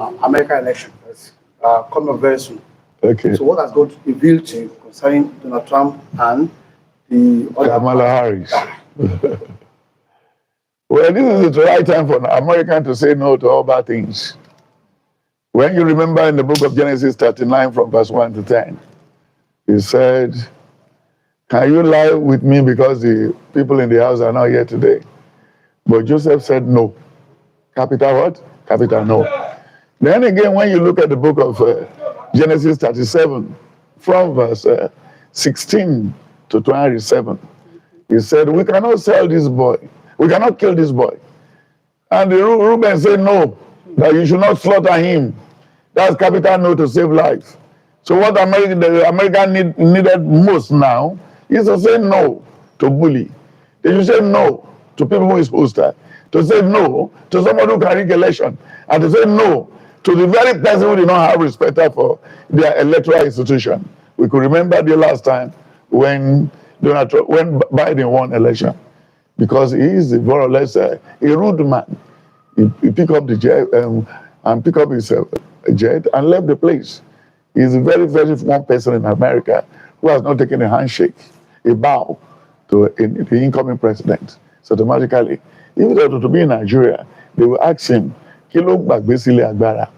American election that's coming up very soon. Okay. So what has God revealed to you concerning Donald Trump and the other Kamala Harris. Well, this is the right time for an American to say no to all bad things. When you remember in the book of Genesis 39 from verse 1 to 10, he said, can you lie with me because the people in the house are not here today? But Joseph said no. Capital what? Capital no. Then again, when you look at the book of Genesis 37, from verse 16 to 27, he said, we cannot sell this boy. We cannot kill this boy. And the Reuben said, no, that you should not slaughter him. That's capital no to save life. So what the American needed most now is to say no to bully. They should say no to people who is hostile. To say no to somebody who can rig election. And to say no to the very person who did not have respect for their electoral institution. We could remember the last time when Biden won election, because he is more or less a rude man. He picked up the jet and picked up his jet and left the place. He's a very, very one person in America who has not taken a handshake, a bow to the incoming president. So automatically, if it were to be in Nigeria, they will ask him, kí ló gbàgbé sílé agbára?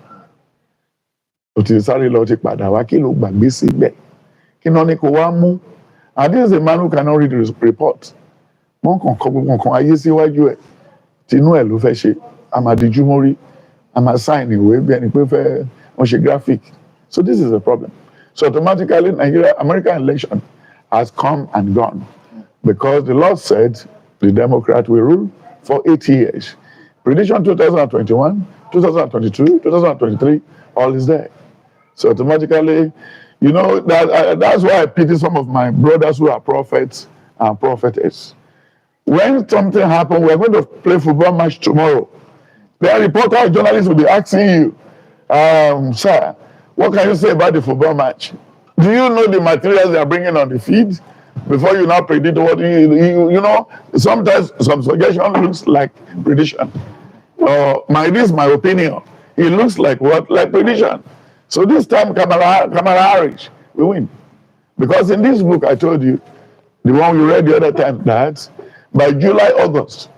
Ó ti sáré lọ ti padà wá, kí ló gbàgbé síbẹ̀? Kí náà ni kò wá mú? And this is a man who cannot read the report. Wọ́n kàn kọ gbogbo nǹkan ayé síwájú ẹ̀. Tinú ẹ̀ ló fẹ́ ṣe. A máa dijú mórí. A máa sign ìwé bí ẹni pé fẹ́ wọ́n ṣe graphic. So this is a problem. So automatically, American election has come and gone because the Lord said the Democrat will rule for 8 years. Prediction 2021, 2022, 2023, all is there. So automatically, you know, that's why I pity some of my brothers who are prophets and prophetess. When something happens, we're going to play football match tomorrow. The reporter or journalist will be asking you, sir, what can you say about the football match? Do you know the materials they are bringing on the feed? Before you now predict what you know, sometimes some suggestion looks like prediction. This is my opinion. It looks like what? Like prediction. So this time Kamala Harris will win. Because in this book I told you, the one you read the other time, that by July, August,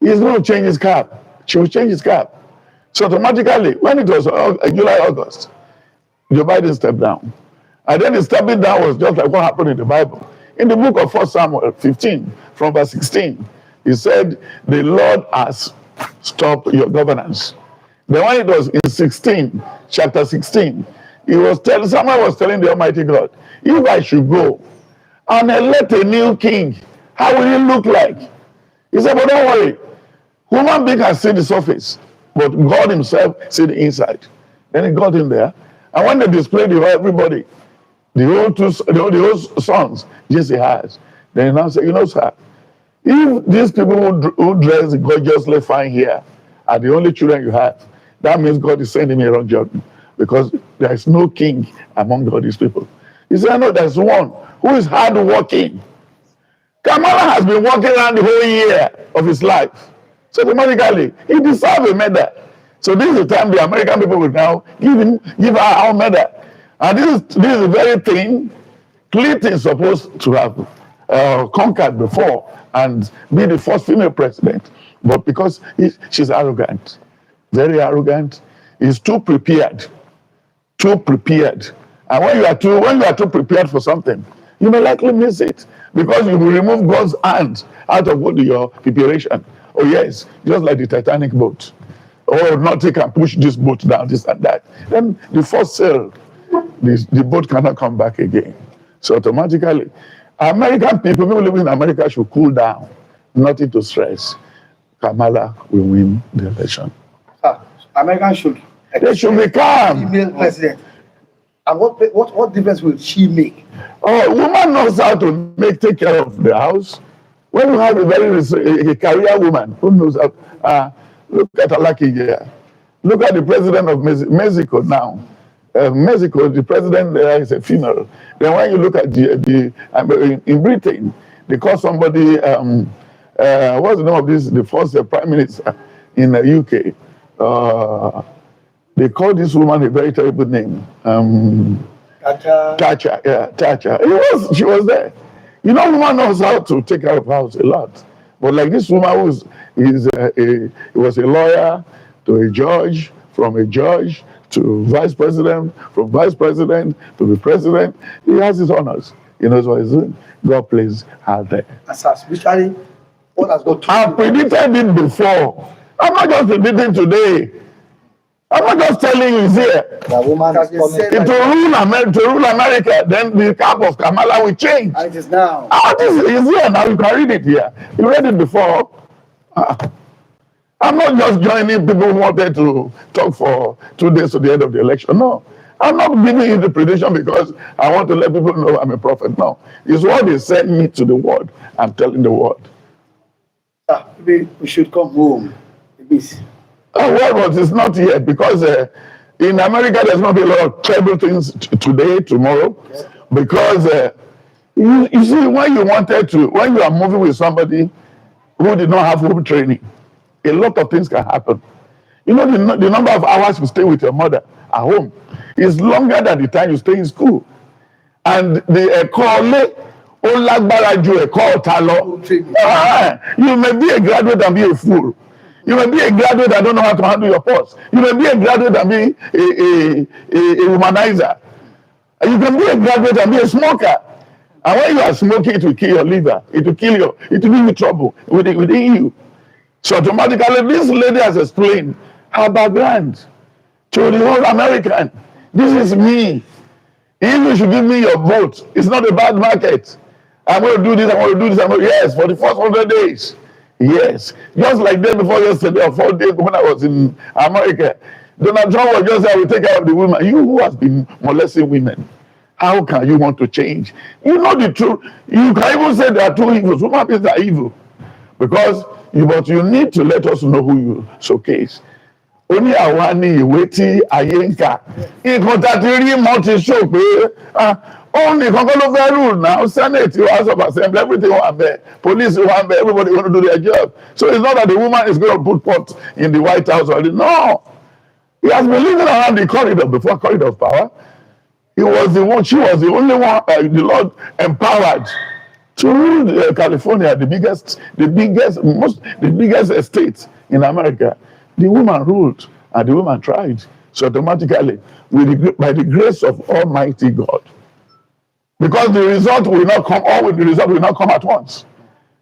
he's going to change his cap. She will change his cap. So automatically, when it was July, August, Joe Biden stepped down. And then the stepping down was just like what happened in the Bible. In the book of 1 Samuel 15, from verse 16, he said, the Lord has stopped your governance. Then when it was in 16, chapter 16, Samuel was telling the Almighty God, if I should go and elect a new king, how will he look like? He said, but don't worry, human being can see the surface, but God himself see the inside. Then he got in there, and when they displayed everybody, the whole sons Jesse has, then he now said, you know, sir, if these people who dress gorgeously fine here are the only children you have, that means God is sending me a wrong judgment, because there is no king among all these people. He said, no, there's one who is hard working. Kamala has been working around the whole year of his life. So automatically, he deserves a medal. So this is the time the American people will now give her our medal. And this is the very thing Clinton is supposed to have conquered before and be the first female president. But because she's arrogant, very arrogant, is too prepared. Too prepared. And when you are too prepared for something, you may likely miss it, because you will remove God's hand out of your preparation. Oh yes, just like the Titanic boat. Oh, nothing can push this boat down, this and that. Then the first sail, the boat cannot come back again. So automatically, American people living in America should cool down, nothing to stress. Kamala will win the election. Americans should. They should be calm. Female president. And what difference will she make? Oh, a woman knows how to take care of the house. When you have a career woman who knows how, look at Alaki here. Look at the president of Mexico now. Mexico, the president there is a female. Then when you look at in Britain, they call somebody, what's the name of this, the first prime minister in the UK? They called this woman a very terrible name. Thatcher. Yeah, Thatcher. She was there. You know, woman knows how to take care of house a lot. But like this woman was a lawyer to a judge, from a judge to vice president, from vice president to the president. He has his honors. He knows what he's doing. God plays her there. Spiritually, what has God I predicted it before. I'm not just predicting today. I'm not just telling you it's here. The woman has coming. To rule America, then the cap of Kamala will change. And it is now. This is here now. You can read it here. You read it before. I'm not just joining people who wanted to talk for 2 days to the end of the election. No. I'm not giving you the prediction because I want to let people know I'm a prophet. No. It's what they sent me to the world. I'm telling the world. Maybe we should come home. Well, but it's not yet because in America there's going to be a lot of terrible things today, tomorrow, because you see, when you are moving with somebody who did not have home training, a lot of things can happen. You know, the number of hours you stay with your mother at home is longer than the time you stay in school, and the you may be a graduate and be a fool. You may be a graduate that don't know how to handle your purse. You may be a graduate and be a womanizer. You can be a graduate and be a smoker. And when you are smoking, it will kill your liver. It will give you trouble within you. So automatically, this lady has explained her background to the whole American. This is me. If you should give me your vote, it's not a bad market. I'm going to do this, I'm going to do this, yes, for the first 100 days. Yes, just like day before yesterday or 4 days when I was in America, Donald Trump was just saying, I will take care of the women. You who has been molesting women, how can you want to change? You know the truth. You can even say there are two evils. Human beings are evil. But you need to let us know who you showcase. Only Awani, Weti, Ayenka. In Kontatiri, Monty show, only Kongolo rule now, Senate, House of Assembly, everything want there. Police want there, everybody want to do their job. So it's not that the woman is going to put pot in the White House already. No. He has been living around the corridor before corridor of power. She was the only one the Lord empowered to rule California, the biggest estate in America. The woman ruled and the woman tried. So automatically, by the grace of Almighty God, because the result will not come, the result will not come at once.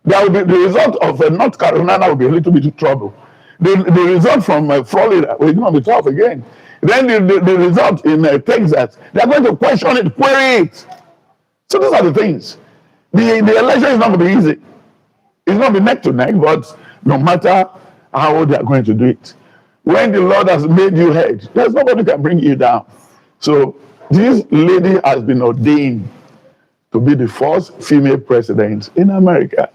There will be the result of North Carolina will be a little bit of trouble. The result from Florida will not be tough again. Then the result in Texas, they're going to question it, query it. So those are the things. The election is not going to be easy. It's not going to be neck to neck, but no matter how they are going to do it. When the Lord has made you head, there's nobody who can bring you down. So this lady has been ordained to be the first female president in America.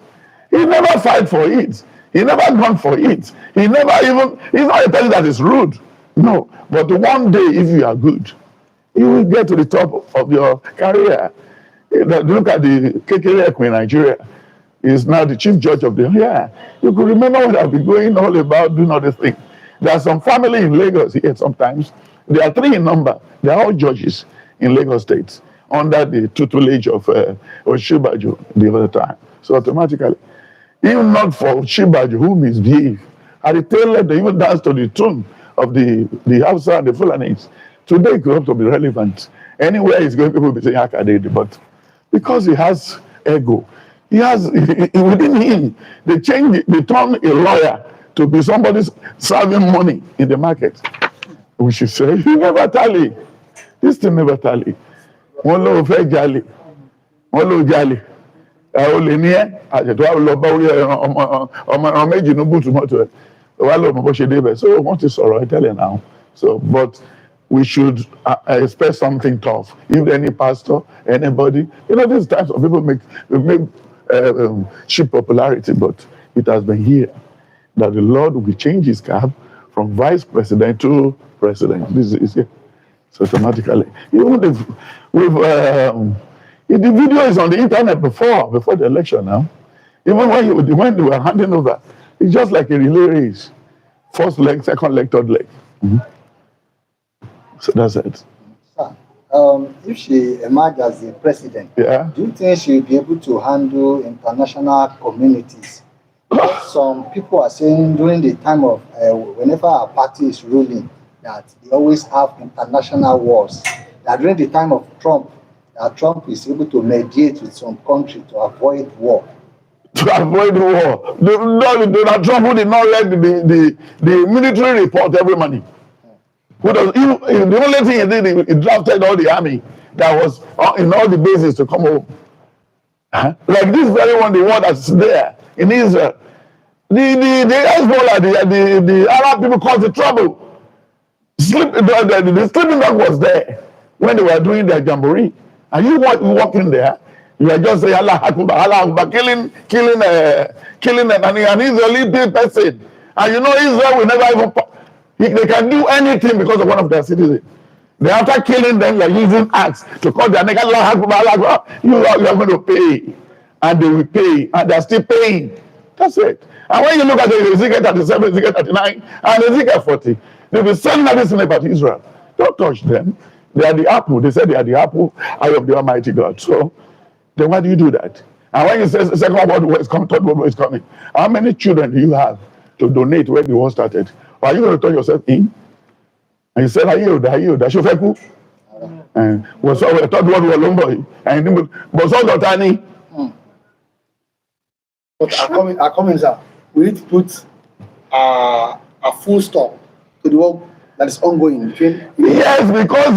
He never fight for it. He never gone for it. He's not a person that is rude. No, but one day if you are good, you will get to the top of your career. Look at the Kekereko in Nigeria. He's now the chief judge of the year. You could remember what I've been going all about doing all this thing. There are some family in Lagos here sometimes. There are 3 in number. They are all judges in Lagos State under the tutelage of Oshibaju the other time. So automatically, even not for Oshibaju who misbehave, at the tail end they even dance to the tune of the Hausa and the Fulanis. Today it could have to be relevant. Anywhere he's going, people will be saying Akadede, but because he has ego, he has within him, they turn a lawyer to be somebody serving money in the market. We should say, he never tally. This thing never tally. One low fair jolly. One low jolly. I only near, I said, I will on made you no good to motor. So what is all right, tell you now. So, but we should expect something tough. If any pastor, anybody, these types of people make cheap popularity, but it has been here that the Lord will change his cap from vice president to president. This is here. So automatically, even if the video is on the internet before the election now, even when they were handing over, it's just like a relay race. First leg, second leg, third leg. Mm-hmm. So that's it. Sir, if she emerged as the president, Yeah. do you think she'll be able to handle international communities? Because some people are saying during the time of whenever a party is ruling, that they always have international wars. That during the time of Trump, that Trump is able to mediate with some country to avoid war. To avoid war. Donald Trump, who did not let the military report every morning. Who does, the only thing he did, he drafted all the army that was in all the bases to come home. Like this very one, the war that's there in Israel. The Hezbollah, the Arab people caused the trouble. The sleeping dog was there when they were doing their jamboree. And you walking there, you are just saying Allah Akbar, killing an Israeli person. And you know Israel will never even, they can do anything because of one of their citizens. They after killing them, you're using axe to call their name Allah Akbar. You are going to pay. And they will pay. And they're still paying. That's it. And when you look at Ezekiel 37, Ezekiel 39, and Ezekiel 40, they will send medicine about Israel. Don't touch them. They are the apple. They said they are the apple eye of the Almighty God. So then why do you do that? And when you say second world war is coming, third world war is coming, how many children do you have to donate when the war started? Or are you going to turn yourself in? And you said, I should fake you. And was so third world war long and was all the tiny. But our comments are, we need to put a full stop to the work that is ongoing between. Yes, because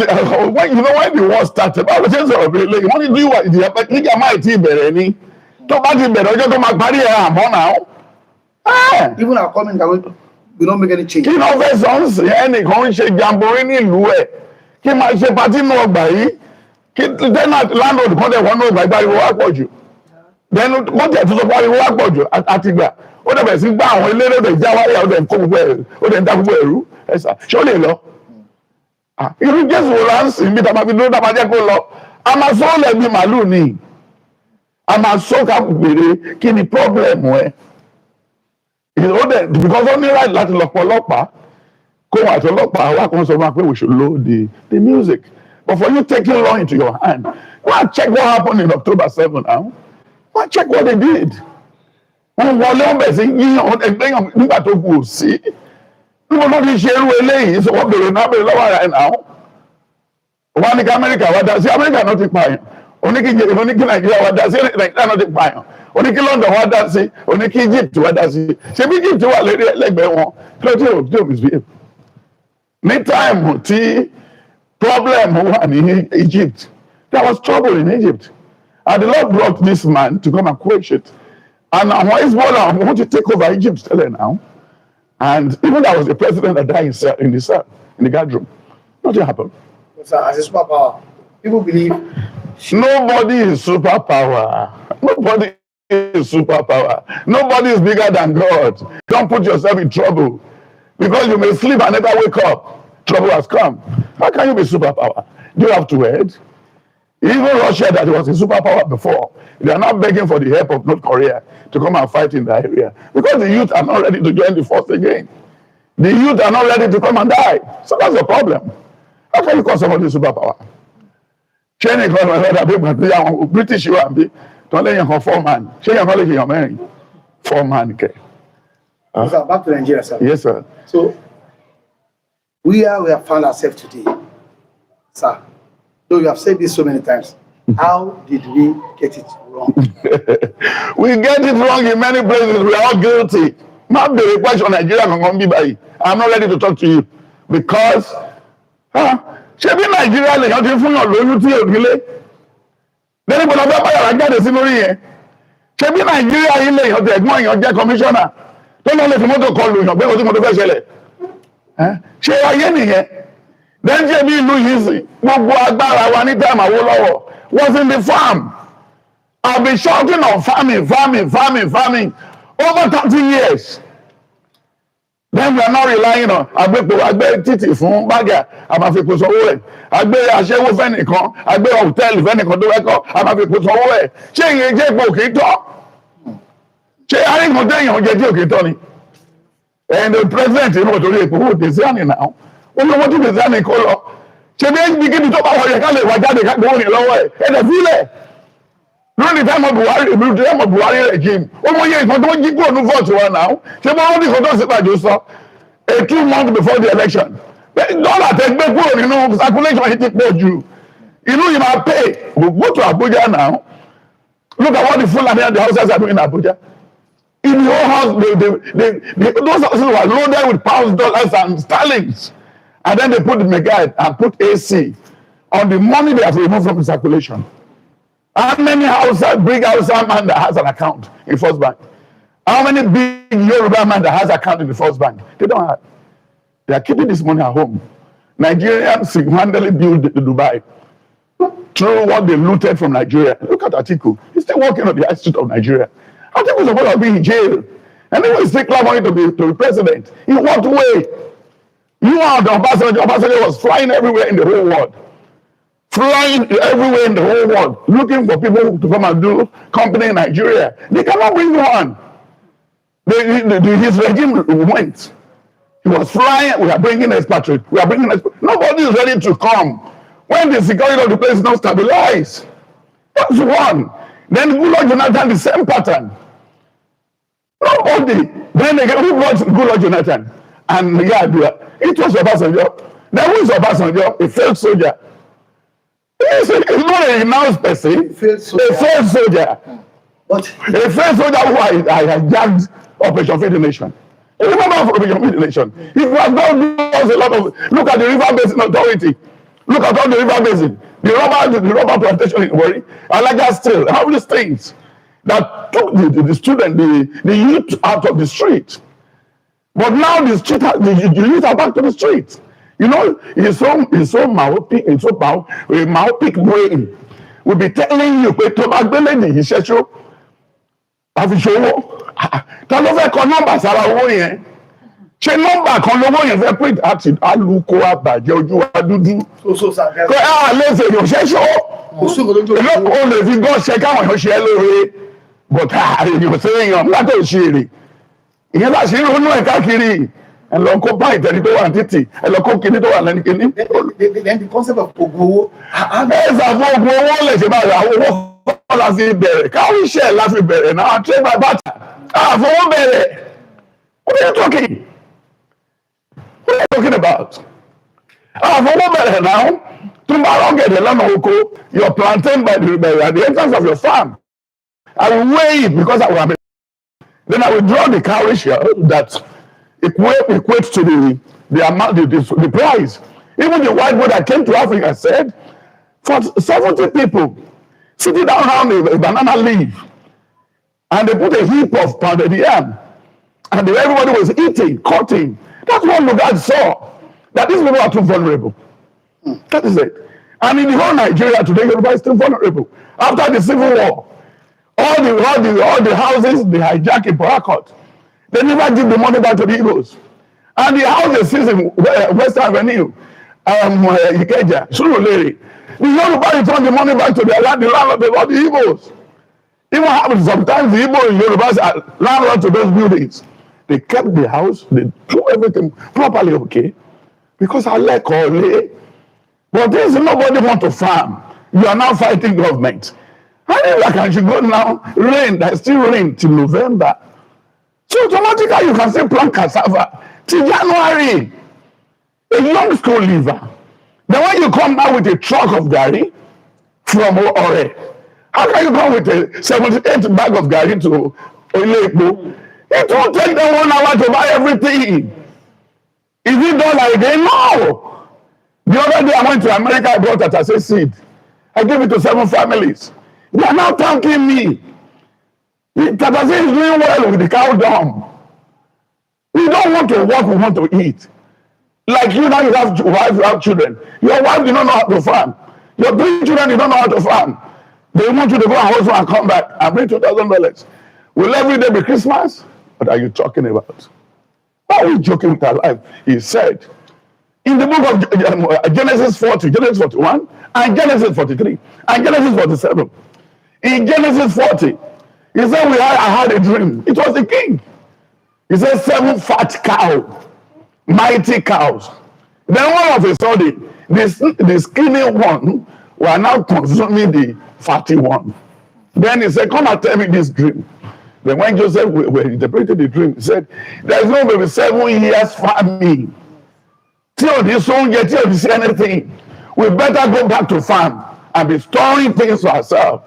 when the war started, I was saying, when you do what you have, like my team, any to party better, just to my party, I'm on now. Even our comments that we don't make any change. You know, there's something, any conscious jamboree in Lue. Kí máa ṣe party náà gbà yìí. Kí then landlord kan dẹ̀ wọ́n náà gbà ìgbà ìwọ́ àpọ̀ jù. Then wọ́n tẹ̀ tó sọ pé ìwọ́ àpọ̀ jù àti gbà. Ó dẹ̀ bẹ̀ sí gbá àwọn eléré ó dẹ̀ já wáyà ó dẹ̀ kó gbogbo ẹ̀rú ó dẹ̀ ń dá gbogbo ẹ̀rú. Ẹ̀sà ṣé ó lè lọ? Irú Jésù wo la ń sìn bí tàbá fi dúró tàbá jẹ́ kó lọ? A máa sọ ọ́ lẹ́bi màálù ni. A máa sọ ká pèrè kí ni problem ẹ̀? Because ó ní right láti lọ pọ̀ ọlọ́pàá. Kó wọn àti ọlọ́pàá wá kan sọ fún wa pé we should load the music. But for you taking law into your hand, go and check what happened in October 7 now. Go and check what they did. Wọ́n wọlé wọn bẹ̀ sí yíyan ẹgbẹ́yàn nígbà tó kù sí. Níbo ló ti ṣe irú eléyìí sọ wọ́n bèrè lọ́wọ́ ara ẹ̀ náà. Wọ́n ní kí Amẹ́ríkà wá dá sí Amẹ́ríkà náà ti pààyàn. Oníkí Nàìjíríà wá dá sí Nàìjíríà náà ti pààyàn. Oníkí London wá dá sí. Oníkí Egypt wá dá sí. Ṣebí Egypt wà lórí ẹlẹ́gbẹ̀ẹ́ wọn. Kí ló tí ò misbehave? Ní táìmù tí problem wà ní Egypt, there was trouble in Egypt. And the Lord brought this man to come and quench it. And àwọn Hezbollah want to take over Egypt tẹ́lẹ̀ now. And even there was a president that died in the cell, in the guard room. Nothing happened. As a superpower, people believe nobody is superpower. Nobody is superpower. Nobody is bigger than God. Don't put yourself in trouble. Because you may sleep and never wake up. Trouble has come. How can you be superpower? Do you have to head? Even Russia, that was a superpower before, they are now begging for the help of North Korea to come and fight in the area. Because the youth are not ready to join the force again. The youth are not ready to come and die. So that's the problem. How can you call somebody a superpower? Training British you and be don't let you 4 man. Change your man. 4 man. Okay. back to Nigeria, sir. Yes, sir. So we have found ourselves today, sir. Though you have said this so many times, how did we get it wrong? We get it wrong in many places. We are all guilty. Not the request on Nigeria can be by. I'm not ready to talk to you because ṣebí Nigeria lè yàn ti fún yàn lóyún tí ò nílé. Lẹ́yìn bọ́lá bá bá yàrá jáde sí lórí yẹn. Ṣebí Nigeria yìí lè yàn ti ẹ̀gbọ́n èèyàn jẹ́ commissioner. Tó lọ lè fi mọ́tò kọlù yàn pé kò tí mo tó fẹ́ ṣẹlẹ̀. Ṣé ayé nìyẹn? Then bí ìlú yìí sì gbogbo agbára wa ní time Awólọ́wọ̀ was in the farm. I've been shouting on farming over 30 years. Then we are not relying on àgbẹ̀ títì fún bágà àmàfipò sanwó ẹ̀ àgbẹ̀ aṣẹ́wó fẹ́nìkan àgbẹ̀ hòtẹ́ẹ̀lì fẹ́nìkan tó wẹ́kọ̀ àmàfipò sanwó ẹ̀ ṣé ìyẹn jẹ́ ipò òkè tọ́ ṣé àríkàn tẹ̀yàn oúnjẹ tí òkè tọ́ ni and the president inú òtòrí èpò wò dé sí àná náà ó ní owó tí dé sí àná kó lọ ṣe bí ẹni kíbi tó bá wọlé ká lè wá jáde ká gbowó ní lọ́wọ́ ẹ̀ ẹ̀dẹ̀ fílẹ̀ lórí time of Buhari regime ó mọ iye nǹkan tó jí kúrò ní vote wa náà ṣé mo rántí nǹkan tó sì pàjọ sọ a 2 months before the election dọ́là tẹ gbé kúrò nínú circulation yìí ti pọ̀ jù ìlú yìí máa pay go to Abuja now look at what the Fulani and the Hausas are doing in Abuja. In your house, those houses were loaded with pounds, dollars, and sterlings. And then they put the mega and put AC on the money they have removed from the circulation. How many big Hausa man that has an account in First Bank? How many big Yoruba man that has an account in the First Bank? They don't have. They are keeping this money at home. Nigerians single-handedly built Dubai through what they looted from Nigeria. Look at Atiku. He's still working on the High Street of Nigeria. Atiku is supposed to be in jail. And then we still clamoring to be president. In what way? You are the ambassador. Ambassador was flying everywhere in the whole world. Flying everywhere in the whole world. Looking for people to come and do company in Nigeria. They cannot bring one. His regime went. He was flying. We are bringing expatriates. Nobody is ready to come. When the security of the place is not stabilized. That's one. Then Goodluck Jonathan, the same pattern. Nobody. Then again, who brought Goodluck Jonathan? And Yar'Adua. It was Obasanjo. Then who is Obasanjo? A failed soldier. He's not a renounced person. A failed soldier. But a failed soldier who I hijacked Operation Feed the Nation. You remember Operation Feed the Nation? He was does a lot of. Look at the River Basin Authority. Look at all the river basin. The rubber plantation in Warri, Alaga still, all these things that took the student, the youth out of the street. But now the youth are back to the street. You know, it's so myopic, a myopic brain. We'll be telling you, pé tó bá gbélé ní ìṣẹ́ṣó, àfiṣòwò, ta ló fẹ́ kọ nọ́mbà sára owó yẹn? Ṣé nọ́mbà kan lówó yẹn fẹ́ print àti alùkò àbàjẹ́ ojú wa dúdú? Kọ́ lẹ́sẹ̀ èèyàn ṣẹ́ṣọ́. O lè fi gán ṣe káwọn èèyàn ṣe é lóore. Bọ̀tà èèyàn ṣe èèyàn látò ṣe èrè. Ìyẹn bá ṣe ń ronú ẹ̀ káàkiri. Ẹ lọ kó bá ìtẹ̀rí tó wà ní títì. Ẹ lọ kó kinní tó wà lẹ́nu kinní. Then the concept of ogun owó. Ẹ ṣàfihàn ogun owó lè ṣe báyìí àwọn owó kọ́ la fi bẹ̀rẹ̀. Káwọn iṣẹ́ la fi bẹ̀rẹ̀ náà. Train by barter. Àfọwọ́ bẹ̀rẹ̀. What are you talking? What are you talking about? Àfọwọ́ bẹ̀rẹ̀ náà. Tomorrow get the land oko. You're planting at the entrance of your farm. I will weigh it because I will have it. Then I will draw the cowrie shell that equates to the amount, the price. Even the white boy that came to Africa said, for 70 people sitting down around a banana leaf, and they put a heap of pounded yam, and everybody was eating, cutting. That's what Lugard saw, that these people are too vulnerable. That is it. And in the whole Nigeria today, Yoruba is still vulnerable. After the Civil War, all the houses they hijack in Port Harcourt. They never give the money back to the Igbos. And the houses in Western Avenue, Ikeja, Surulere, the Yoruba return the money back to the landlord, the Igbos. Even happens sometimes the Igbo and Yorubas are landlords to those buildings. They kept the house, they do everything properly, okay? Because I like all day. But this nobody want to farm. You are now fighting government. I can you go now, rain, there's still rain till November. So automatically you can still plant cassava till January. A young school leaver. Then when you come out with a truck of gari from Ore, how can you come with a 78 bag of gari to Oilepo? It will take them 1 hour to buy everything. Is it done like they? No. The other day I went to America, I brought Tatase seed. I gave it to 7 families. They are now thanking me. Tatase is doing well with the cow dung. We don't want to work, we want to eat. Like you now, you have wife, you have children. Your wife do not know how to farm. Your 3 children, you don't know how to farm. They want you to go and hustle and come back and bring $2,000. Will every day be Christmas? What are you talking about? Why are we joking with our life? He said, in the book of Genesis 40, Genesis 41, and Genesis 43, and Genesis 47. In Genesis 40, he said, I had a dream. It was the king. He said, 7 fat cows, mighty cows. Then all of a sudden, the skinny one were now consuming the fatty one. Then he said, come and tell me this dream. Then when Joseph interpreted the dream, he said, there's no maybe 7 years famine. Till this won't get till this anything. We better go back to farm and be storing things for ourselves.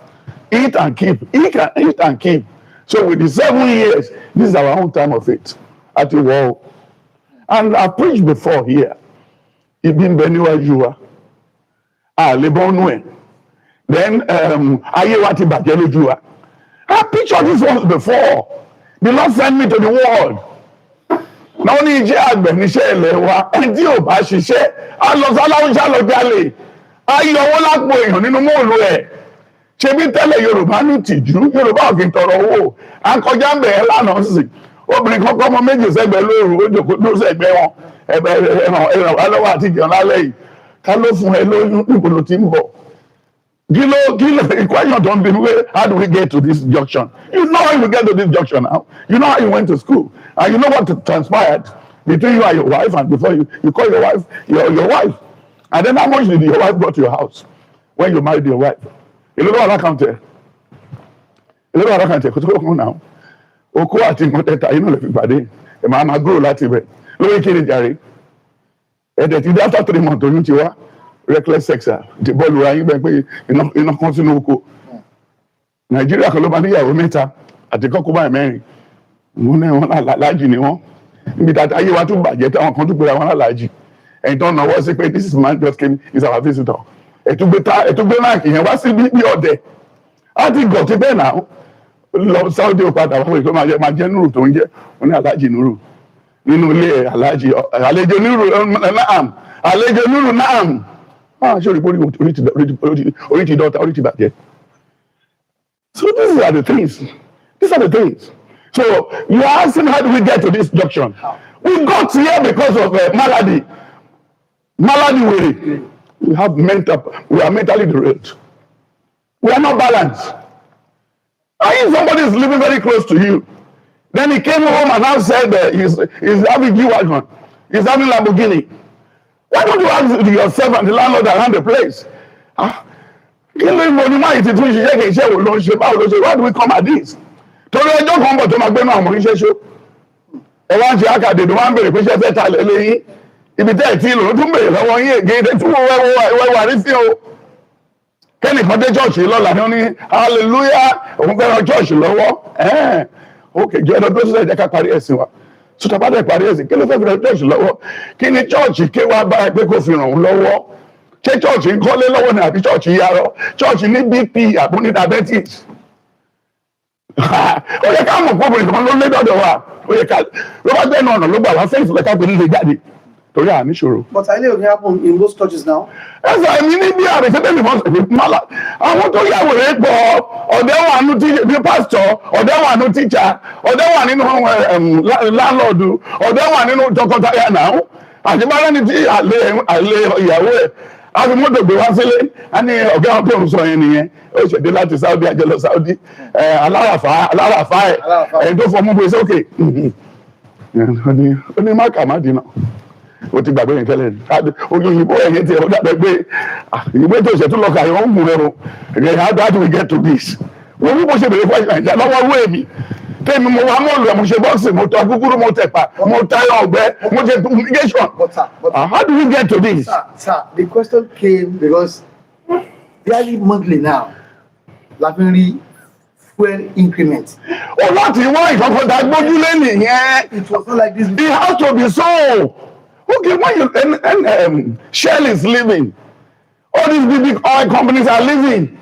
Eat and keep. Eat and keep. So with the 7 years, this is our own time of it. At the wall. And I preached before here. Ibn Benua Jua. Lebonwe. Then Ayewati Bajelo Jua. I pictured this once before. The Lord sent me to the world. Now only àgbẹ̀ níṣẹ́ ilẹ̀ wa ẹni tí ò bá ṣiṣẹ́ á lọ sáláwùjá lọ jalè á yọ owó lápò èèyàn nínú móòlù ẹ̀ ṣebí tẹ́lẹ̀ Yorùbá ní tìjú Yorùbá ò kì í tọrọ owó à ń kọjá ń bẹ̀rẹ̀ lánàá sí obìnrin kan kọ́ ọmọ méjì sẹ́gbẹ̀ lóru ó jòkó ló sẹ́gbẹ̀ wọn ẹ̀ràn wá lọ́wọ́ àti ìjẹun lálẹ́ yìí ká ló fún ẹ lóyún níbo ló ti ń bọ̀ the question don't be how do we get to this junction? You know how you get to this junction now. You know how you went to school. And you know what transpired between you and your wife, and before you call your wife your wife. And then how much did your wife brought to your house when you married your wife? A little other counter. A little other counter. Because go now. Oko ati moteta, you know everybody. The mama grow láti bẹ̀. Lórí kiri jàre. After 3 months, oyún ti wá. Reckless sex the ball ra yín bẹ́ẹ̀ pé iná kan sínú oko Nàìjíríà kan ló bá níyàwó mẹ́ta àti kọ́kọ́ báyìí mẹ́rin wọn aláàjì ni wọ́n níbi tàbí ayé wa tún bàjẹ́ táwọn kan tún pera wọn aláàjì ẹ̀yin tó ń náwó sí pé this man just came is our visitor ẹ̀túgbé máàkì yẹn wá sí bí ọ̀dẹ̀ á ti gọ̀ ti bẹ́ẹ̀ náà lọ Saudi padà wọ́n pé máa jẹ́ nùrù tó ń jẹ́ wọn ní aláàjì nùrù nínú ilé aláàjì àlejò nùrù náàm Sure, orí ti dọ́ta, orí ti bàjẹ́. So these are the things. These are the things. So you are asking how do we get to this junction? We got here because of malady. Malady we are mentally derailed. We are not balanced. If somebody is living very close to you, then he came home and now said he's having G-Wagon, he's having Lamborghini. Why don't you ask yourself and the landlord around the place? Why do we come at this? Torí ẹjọ́ kan bọ̀ tó máa gbé náà mọ̀ níṣẹ́ ṣó. Ẹ wá ń ṣe àkàdé tó máa ń bèrè pé ṣe fẹ́ ta lẹ́lẹ́ yín. Ibi tẹ́ ẹ̀ tí lòun tún bèrè lọ́wọ́ yín ègé tẹ́ tún wẹ́wà rí sí o. Kẹ́nìkan dé chọ́ọ̀ṣì lọ́la ni ó ní hallelujah òun fẹ́ràn chọ́ọ̀ṣì lọ́wọ́. Ok jọ ẹ̀dọ́ tó ṣẹ̀ṣẹ̀ jẹ́ ká parí ẹ̀sìn wa. Sọtàbádẹ parí ẹ̀sìn kí ló fẹ́ fi ràn chọ́ọ̀ṣì lọ́wọ́? Kí ni chọ́ọ̀ṣì ké wá bá ẹ pé kó fi ràn òun lọ́wọ́? Ṣé chọ́ọ̀ṣì ń kọ́lé lọ́wọ́ ni àbí chọ́ọ̀ṣì yarọ? Chọ́ọ̀ṣì ní BP àbí ní diabetes? Ó yẹ ká mọ̀ pọ́bìnrin kan ló lé dọ́dọ̀ wa. Ó yẹ ká ló bá gbẹ́nu ọ̀nà ló gbà wá fẹ́ǹsì lẹ́ka pé nílé jáde. Torí à níṣòro. But I know it happen in most churches now. Ẹ̀sà èmi ní bí àrètí tẹ́lẹ̀ mọ́ mọ́lá. Àwọn tó yàwó rẹ̀ pọ̀ ọ̀dẹ́ wà nínú tíṣà bí pásítọ̀, ọ̀dẹ́ wà nínú tíṣà, ọ̀dẹ́ wà nínú láńlọ́ọ̀dù, ọ̀dẹ́ wà nínú tọkọtaya náà. Àṣebára ni tí àlè ìyàwó ẹ̀ á fi mọ́tò gbé wá sílé á ní ọ̀gá wọn tó ń sọ yẹn nìyẹn ó ṣèdè láti Saudi àjẹlọ Saudi aláràfà ẹ̀ ẹ̀yìn tó fọmú gbé sókè ó ní má kà má dínà ó ti gbàgbé yẹn tẹ́lẹ̀ oyin òyìnbó ẹ̀yẹ tiẹ̀ ó dàbẹ̀ pé ìgbé tó ṣètò lọ́kà yẹn ó ń mú ẹ̀rọ how do we get to this wọ́n bí mo ṣe bèrè fún ìjà lọ́wọ́ owó èmi tèmi mo wá mọ́ọ̀lù ẹ̀ mo ṣe bọ́ọ̀sì mo tọ́ gúgúrú mo tẹ̀pà mo tayọ ọ̀gbẹ́ mo ṣe fumigation. How do we get to this? Sir, the question came because barely monthly now Refinery fuel increment. Láti wá ìfọ̀kọ̀dà gbójúlé nìyẹn. It was not like this. It has to be so. Okay, when you Shell is leaving, all these big oil companies are leaving.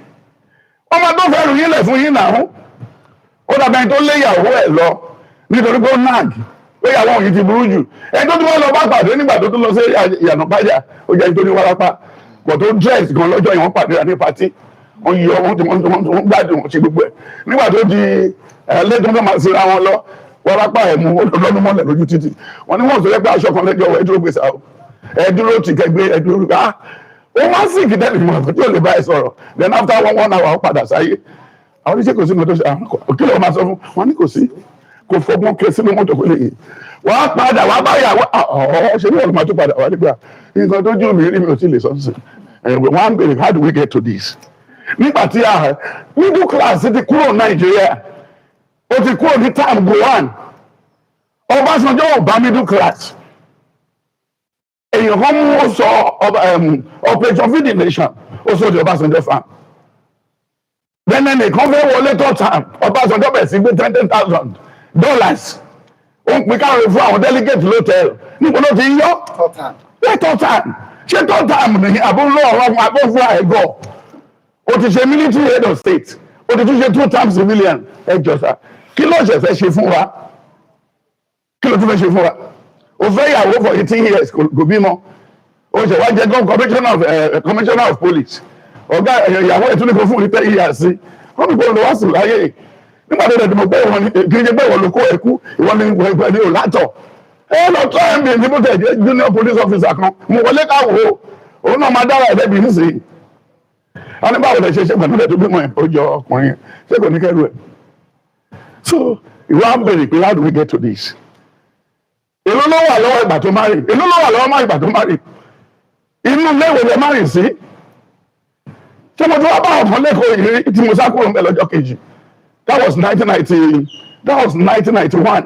Ọmọ tó fẹ́ rù yín lẹ̀ fún yín náà. Ó dàbẹ̀ tó léyàwó ẹ̀ lọ nítorí pé ó nag léyàwó òyìn ti burú jù. Ẹni tó tún wọ́n lọ bá pàdé nígbà tó tún lọ sí ìyànà pàjá ó jẹ́ nítorí wárápá. But tó dress gan lọ́jọ́ yẹn wọ́n pàdé ní pàtí. Wọ́n yọ wọ́n gbádùn wọn ṣe gbogbo ẹ̀. Nígbà tó di lẹ́jọ́ tó máa ṣera wọn lọ wárápá ẹ̀ mú lọ́dún mọ́lẹ̀ lójú títì. Wọ́n ní wọ́n sọ pé aṣọ kan lẹ́jọ́ ẹ dúró gbèsè àwọn. Ẹ dúró ti kẹgbẹ́ ẹ dúró ká. Ó wá sí ìkìtẹ́lì mọ̀ àti tí ò lè bá ẹ sọ̀rọ̀. Then after 1 hour ó padà sáyé. Àwọn oníṣẹ́ kò sí mọ́tò ṣe àwọn kí ló máa sọ fún wọn ní kò sí kò fọgbọ́n kí sínú mọ́tò kò lè yìí wọ́n á padà wọ́n á bá yàwó ṣe ní ọ̀rọ̀ máa tó padà wá nígbà nǹkan tó jù mí rí mi ò tí lè sọ sí wọ́n á bèrè how do we get to this nígbà tí middle class ti kúrò Nàìjíríà ó ti kúrò ní time Gowon Ọbásanjọ́ ò bá middle class èèyàn kan mú ó sọ operation feed the nation ó sọ di Ọbásanjọ́ farm bẹ́ẹ̀ nìkan fẹ́ wọlé third time Ọbásanjọ́ bẹ̀rẹ̀ sí gbé $10,000 ó ń pín káwọn fún àwọn delegate lótẹ́ẹ̀lì níbo ló ti yọ third time ṣé third time ní àbúrò ọ̀rọ̀ àbọ̀fún àìgọ́ ó ti ṣe military head of state ó ti tún ṣe 2 times civilian ẹjọ́ sá kí ló ṣe fẹ́ ṣe fún wa kí ló tún fẹ́ ṣe fún wa ó fẹ́ yàwó for 18 years kò bímọ ó ṣe wá jẹ́ commissioner of police ọ̀gá ìyàwó ẹ̀ tún ní kó fún ní 10 years sí wọ́n ní kó lọ wá sùn láyé nígbà tó dẹ̀ mọ̀ pé ìwọ ni kì í ṣe pé ìwọ ló kó ẹ̀kú ìwọ ni ìwọ ni ò látọ̀ lọ tọ́ ẹ̀ ń bì níbo tẹ̀ jẹ́ junior police officer kan mo wọlé káwọ́ òun náà máa dára ẹ̀dẹ́bì nísìnyí wọ́n ní báwo lè ṣe pẹ̀lú ẹ̀ tó gbé mọ́ ẹ̀ ó jọ ọkùnrin ṣé kò ní kẹ́rù ẹ̀ so ìwọ á bèrè pé how do we get to this èló ló wà lọ́wọ́ ìgbà tó má rì èló ló wà lọ́wọ́ má ìgbà tó má rì inú ilé ìwé lè má rì sí ṣé mo ti wá bá ọ̀kan lẹ́kọ̀ọ́ ìrírí tí mo sá kúrò ń bẹ̀ lọ́jọ́ kejì that was 1991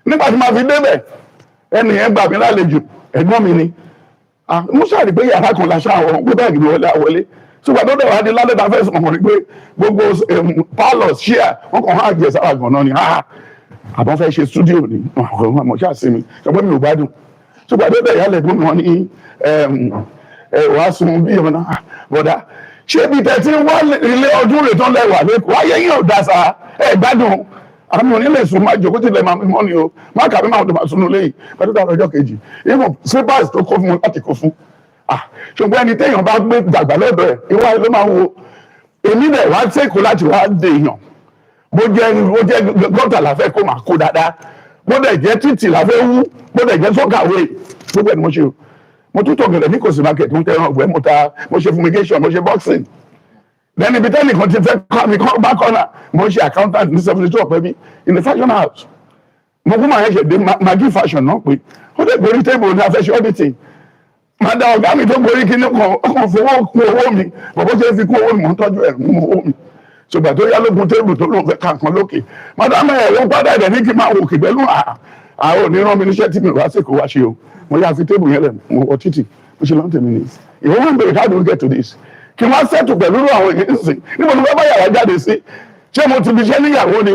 nígbà tí màá fi débẹ̀ ẹnì yẹn gbà mí lálejò ẹ̀gbọ́n mi ni mo ṣàrí pé yàrá kan la ṣáà gbé báàgì mi wọlé àwọlé ṣùgbọ́n tó dẹ̀ wá di lálẹ́ ta fẹ́ sọ̀rọ̀ mọ̀ ní pé gbogbo palace share wọn kàn hàn jẹ sára gan-an ni àbọ̀ fẹ́ ṣe studio ni mo ṣáà sí mi ṣùgbọ́n mi ò gbádùn ṣùgbọ́n tó dẹ̀ yálẹ̀ gbọ́n mi wọn ní wàá sun bí ọ̀nà bọ̀dá ṣé bí tẹ̀tí wọ́n ilé ọdún rẹ̀ tán lẹ́wà lẹ́kọ̀ọ́ wáyé yín ò dá sa gbádùn àmì onílé sùn máa jòkó tilẹ̀ máa mímọ́ ni o máa kàbí máa tó máa sunú lẹ́yìn pẹ̀lú tó àrọ́jọ́ kejì even slippers tó kó fún wọn láti kó fún ṣùgbọ́n ẹni téèyàn bá gbé dàgbà lọ́dọ̀ ẹ̀ ìwà ló máa wo èmi náà wá sẹ́kọ̀ọ́ láti wá dé èèyàn bó jẹ́ gọ́tà láfẹ́ kó máa kó dáadáa bó dẹ̀ jẹ́ títì láfẹ́ wú bó dẹ̀ jẹ́ sọ́kàwé gbogbo ẹ̀ ni mo ṣe o mo tún tọ̀gẹ̀dẹ̀ ní kòsì market mo tẹ̀ràn ọ̀gbẹ́ mo ṣe fumigation mo ṣe boxing then ibi tẹ́nì kan ti fẹ́ kọ́ mi kọ́ bá kọ́nà mo ṣe accountant ní 72 ọ̀pẹ́ mi in the fashion house mo kún máa yẹn ṣe dé magi fashion náà pé ó dẹ̀ gorí table ní afẹ́ṣẹ́ auditing máa da ọ̀gá mi tó gorí kíní kan fowó kún owó mi bọ̀bọ̀ ṣe fi kún owó mi mò ń tọ́jú ẹ̀ mú owó mi ṣùgbọ́n tó yá lógun table tó lóun fẹ́ ka nǹkan lókè madame ẹ̀rọ padà ẹ̀dẹ̀ ní kí n máa wò kì pẹ̀lú àwọn onírán mi níṣẹ́ tí mi wá sí kó wá ṣe o mo yá fi table yẹn lẹ̀ mo wọ títì mo ṣe lọ́n tèmi nìyí ìwọ wọn bèrè how do we get to this kí wọ́n ṣètò pẹ̀lú àwọn èyí sìn níbo ni wọ́n bá yàrá jáde sí ṣé mo ti fi ṣẹ́ níyàwó ni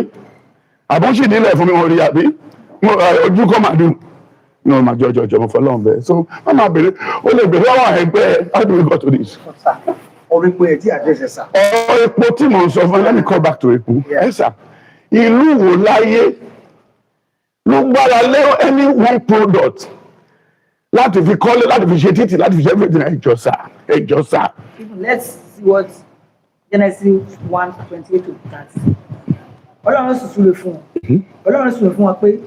àbọ̀nṣì nílẹ̀ fún mi wọn rí àbí ojú kọ́ màá dùn ní ọmọ àjọjọ mo fọlọ́run bẹ́ẹ̀ so wọ́n máa bèrè ó lè bèrè àwọn ẹgbẹ́ how do we get to this. ọ̀rọ̀ epo ẹ̀ tí àdẹ́sẹ̀ sà. ọ̀rọ̀ epo tí mò ń sọ fún let me call back to epo ẹ̀ sà ìlú wo láyé ló gbára lé any one product láti fi kọ́lé láti fi ṣe títì láti fi ṣe everything ẹjọ́ sá. Let's see what Genesis 1:28 to 30. Ọlọ́run sì súre fún wọn. Ọlọ́run súre fún wọn pé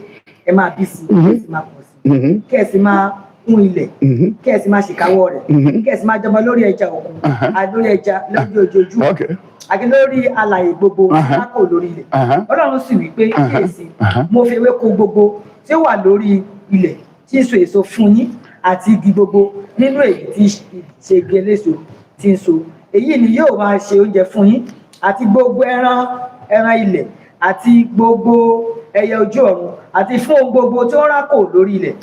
ẹ máa bí sí i, ẹ sì máa pọ̀ sí i, kẹ́ ẹ sì máa kún ilẹ̀, kẹ́ ẹ sì máa ṣèkáwọ́ rẹ̀, kẹ́ ẹ sì máa jọba lórí ẹja òkun, lórí ẹja lórí ojoojúmọ́, àti lórí alààyè gbogbo lákò lórí ilẹ̀. Ọlọ́run sì wí pé kíyèsí, mo fi ewéko gbogbo tí ó wà lórí ilẹ̀ tí ń so èso fún yín àti igi gbogbo nínú èyí tí ṣe igi eléso tí ń so èyí ni yóò máa ṣe oúnjẹ fún yín àti gbogbo ẹran ilẹ̀ àti gbogbo ẹyẹ ojú ọ̀run àti fún ohun gbogbo tí ó rákò lórí ilẹ̀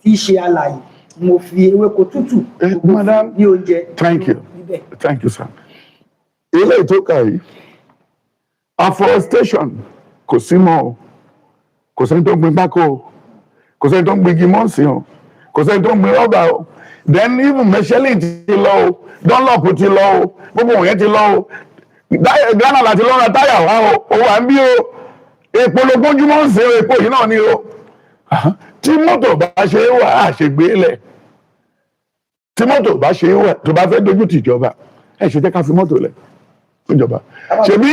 tí í ṣe alààyè mo fi ewéko tútù ní oúnjẹ. Thank you sir. ilé ìtókà yìí afforestation kò sí mọ́ o kò sẹ́ni tó ń gbin pákó o kò sẹ́ni tó ń gbin igi mọ́ọ̀sì o kò sẹ́ni tó ń gbin rọ́bà o then even Michelin ti lọ o Dunlop ti lọ o gbogbo wọ̀nyẹn ti lọ o Ghana láti lọ́ra táyà wá o owó à ń bí o epo ló gbójúmọ́ ń ṣe o epo yìí náà ni o tí mọ́tò bá ṣe é wà á ṣe gbé lẹ̀ tí mọ́tò bá ṣe é wà tó bá fẹ́ dojú tì ìjọba ẹ ṣe jẹ́ ká fi mọ́tò lẹ̀ fún ìjọba ṣèbí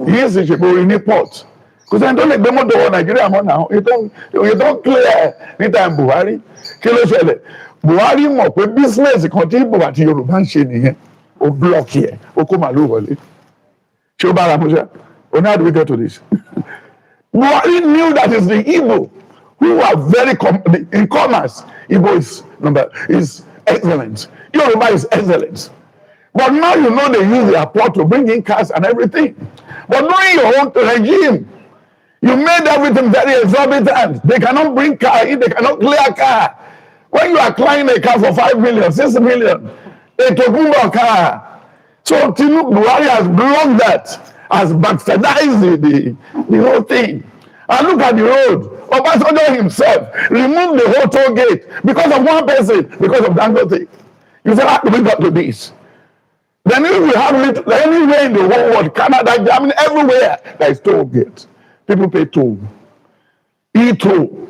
yìí sì ṣèpò orin ní port kò sẹ́ni tó lè gbé mọ́tò wọ Nàìjíríà mọ́ náà òye tó clear ní time Buhari kí ló ṣẹlẹ̀ Buhari mọ̀ pé business kan tí Ìgbò àti Yorùbá ń ṣe nìyẹn ó block yẹ ó kó màlúù wọlé ṣé ó bá ara mọ́ṣẹ́ o how do we get to this Buhari knew that it's the Igbo who are very in commerce Igbo is excellent. Yoruba is excellent. But now you know they use their port to bring in cars and everything. But during your own regime, you made everything very exorbitant. They cannot bring car in, they cannot clear car. When you are clearing a car for 5 million, 6 million, they took a car. So Buhari has blocked that, has bastardized the whole thing. And look at the road. Obasanjo himself removed the whole toll gate because of one person, because of Dangote. You say, how do we got to this? Then if we have it anywhere in the whole world, Canada, Germany, everywhere, there is toll gate. People pay toll. E-toll.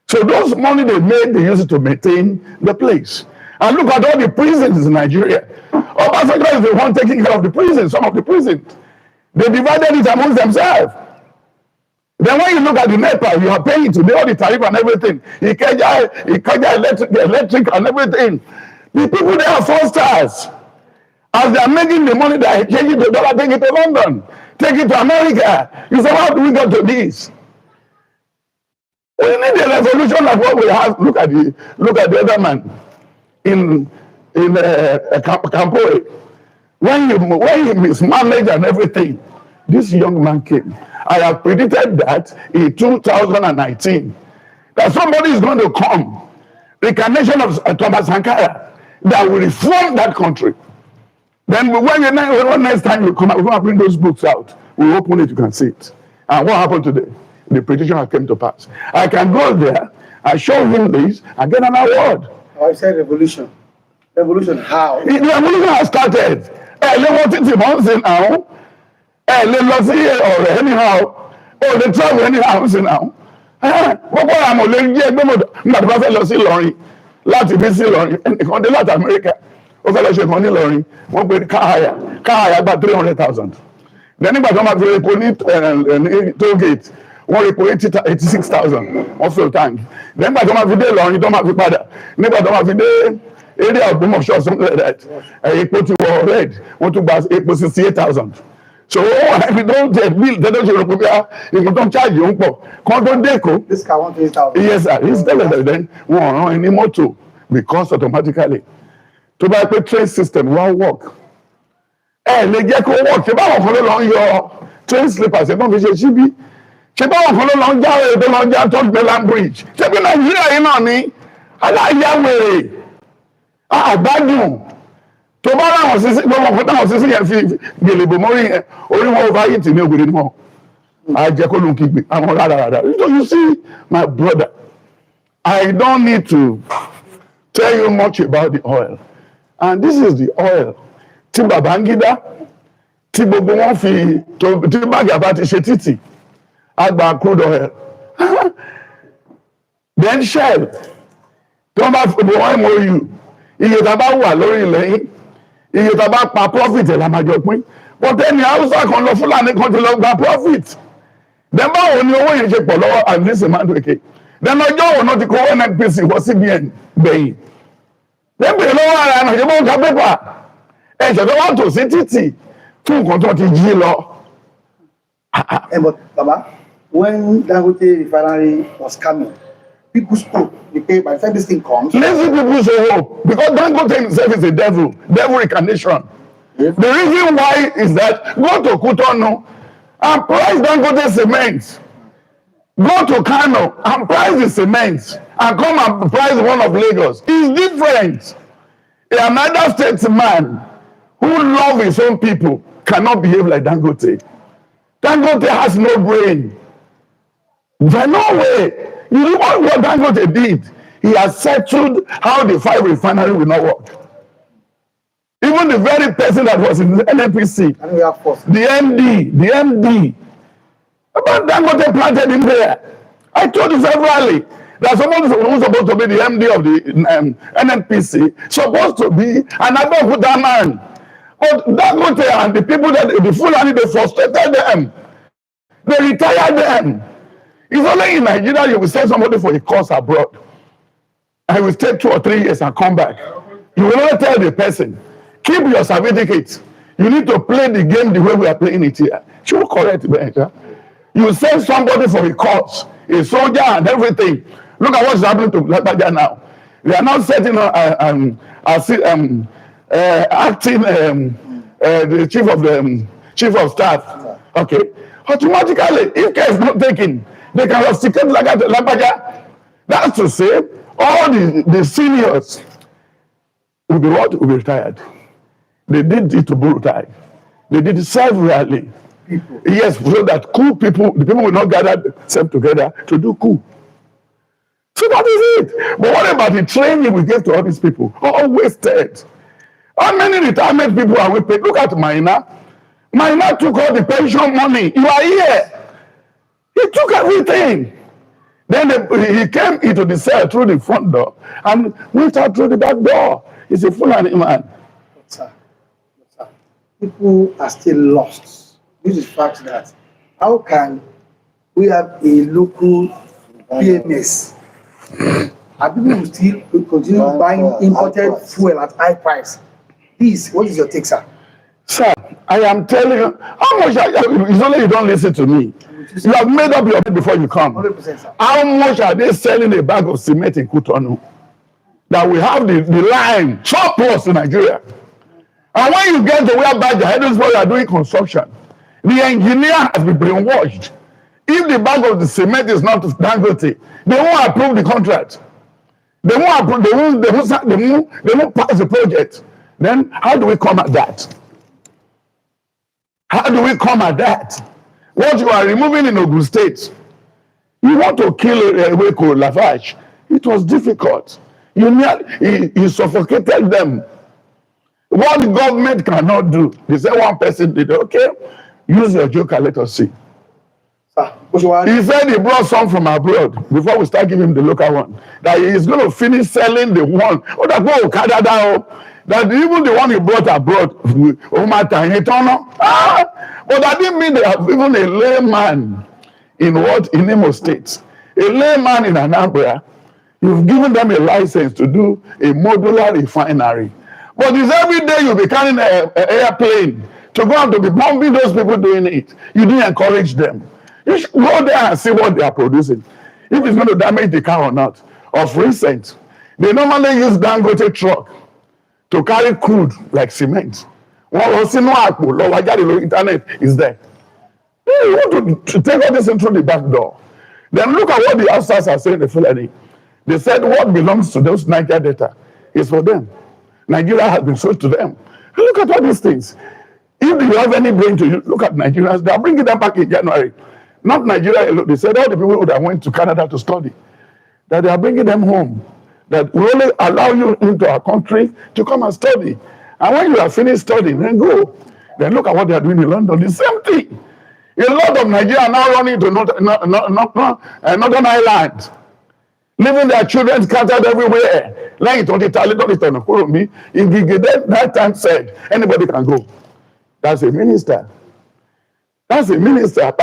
So those money they made, they use it to maintain the place. And look at all the prisons in Nigeria. Obasanjo is the one taking care of the prisons, some of the prisons. They divided it amongst themselves. Then when you look at the NEPA, you are paying today all the tariff and everything. Ikeja electric and everything. The people there are 4 stars. As they are making the money, they are changing the dollar, take it to London, take it to America. You say, how do we get to this? We need a revolution like what we have. Look at the other man in Campoy. When he mismanaged and everything, this young man came. I have predicted that in 2019 that somebody is going to come, the incarnation of Thomas Sankara, that will reform that country. Then when next time you come out, we're going to bring those books out. We open it, you can see it. And what happened today? The prediction has come to pass. I can go there, I show him this, and get an award. I said revolution. Revolution how? The revolution has started. What is it now? Or anyhow, they travel anyhow now. Gbogbo àwọn olè ń jẹ́ gbọ́mọdọ̀ nígbà tó bá fẹ́ lọ sí Ìlọrin láti bí sí Ìlọrin ẹnìkan dé láti Amẹ́ríkà ó fẹ́ lọ ṣe kan ní Ìlọrin wọ́n pe káhàyà gba 300,000. Then nígbà tó máa fi epo ní toll gate wọ́n rí epo 86,000 wọ́n fill tank. Then nígbà tó máa fi dé Ìlọrin tó máa fi padà nígbà tó máa fi dé area of Ògbómọ̀ṣọ́ something like that epo ti wọ red wọ́n tún gba epo 68,000. So we don't bill they don't you don't charge you don't deco. This car 120,000. Yes, sir. He's telling them then won't run any motor because automatically to buy a train system won't work. They get to work. Ṣé báwọn kan ló lọ ń yọ train slippers ẹ̀gbọ́n fi ṣe síbí. Ṣé báwọn kan ló lọ ń já èdè lọ ń já Third Mainland Bridge. Ṣé bí Nàìjíríà yìí náà ni aláyàwèrè àgbádùn. Tó bá láwọn sísí gbọ́mọ̀ fún táwọn sísí yẹn fi gbèlèbò mórí yẹn orí wọn over yìí tì ní ògbèrè mọ́ àjẹkólú kígbe àwọn rádaràdà. You see my brother, I don't need to tell you much about the oil, and this is the oil tí Babangida tí gbogbo wọn fi tí Bàgàbá ti ṣe títì àgbà crude oil then Shell tí wọ́n bá fi gbogbo wọn MOU iye tá a bá wà lórí ilẹ̀ yìí iye tá a bá pa profit ẹ̀ la máa jọ pín but ẹni Hausa kan lọ Fúlàní kan ti lọ gba profit then báwo ni owó yẹn ṣe pọ̀ lọ́wọ́ Alice Madueke then ọjọ́ òun náà ti kó NNPC wọ CBN gbẹ̀yìn then bèrè lọ́wọ́ ara ẹ̀ náà ṣe bó ń ka pépà ẹ̀ ṣẹ̀dọ̀ wá tò sí títì fún nǹkan tó ti jí lọ. But Baba, when Dangote Refinery was coming, people spoke. Because by the time this thing comes, lazy people say hope because Dangote himself is a devil incarnation. The reason why is that go to Cotonou and price Dangote cement. Go to Kano and price the cement and come and price one of Lagos. It's different. Another statesman who loves his own people cannot behave like Dangote. Dangote has no brain. There's no way. You know what Dangote did? He has settled how the 5 refinery will not work. Even the very person that was in the NNPC, and we have force. the MD, but Dangote planted him there. I told you severally that someone who's supposed to be the MD of the NNPC supposed to be an above that man. But Dangote and the people that the Fulani, they frustrated them. They retired them. It's only in Nigeria you will send somebody for a course abroad. I will stay 2 or 3 years and come back. You will not tell the person, keep your certificate. You need to play the game the way we are playing it here. She will correct me. You send somebody for a course, a soldier and everything. Look at what's happening to Lagbaja now. They are not setting acting the chief of staff. Okay, automatically, if care is not taken, they can rusticate like that. That's to say, all the seniors will be what? Will be retired. They did it to Burutai. They did it severally. Yes, so that the people will not gather themselves together to do coup. So that is it. But what about the training we gave to all these people? All wasted. How many retirement people are we paid? Look at Maina. Maina took all the pension money. You are here. He took everything. Then he came into the cell through the front door and went out through the back door. He's a Fulani man. Sir, people are still lost. This is fact that how can we have a local PMS and people will still continue buying imported fuel at high price? Please, what is your take, sir? Sir, I am telling you, how much it's only you don't listen to me. You have made up your mind before you come. 100%, sir. How much are they selling a bag of cement in Cotonou? That we have the line, chop plus in Nigeria. And when you get to where Badger, Hedgesburg are doing construction, the engineer has been brainwashed. If the bag of the cement is not Dangote, they won't approve the contract. They won't approve, they won't pass the project. Then how do we come at that? How do we come at that? What you are removing in Ogun State, you want to kill Eweko Lafarge. It was difficult. You suffocated them. What the government cannot do, they say one person did, okay, use your joker, let us see. Sir, He said he brought some from abroad before we start giving him the local one. That he is going to finish selling the one. That even the one he brought abroad, but that didn't mean they have even a layman in Imo State. A layman in Anambra, you've given them a license to do a modular refinery. But it's every day you'll be carrying an airplane to go out to be bombing those people doing it. You didn't encourage them. You should go there and see what they are producing. If it's going to damage the car or not. Of recent, they normally use Dangote truck to carry crude like cement. The internet is there. You want to take all this in through the back door. Then look at what the outsiders are saying in the Fulani. They said what belongs to those Niger data is for them. Nigeria has been sold to them. Look at all these things. If you have any brain to you, look at Nigerians. They are bringing them back in January. Not Nigeria alone. They said all the people that went to Canada to study, that they are bringing them home. That we only allow you into our country to come and study. And when you are finished studying, then go. Then look at what they are doing in London. The same thing. A lot of Nigeria are now running to Northern Ireland, leaving their children scattered everywhere. Like that time said, anybody can go. That's a minister. That's a minister.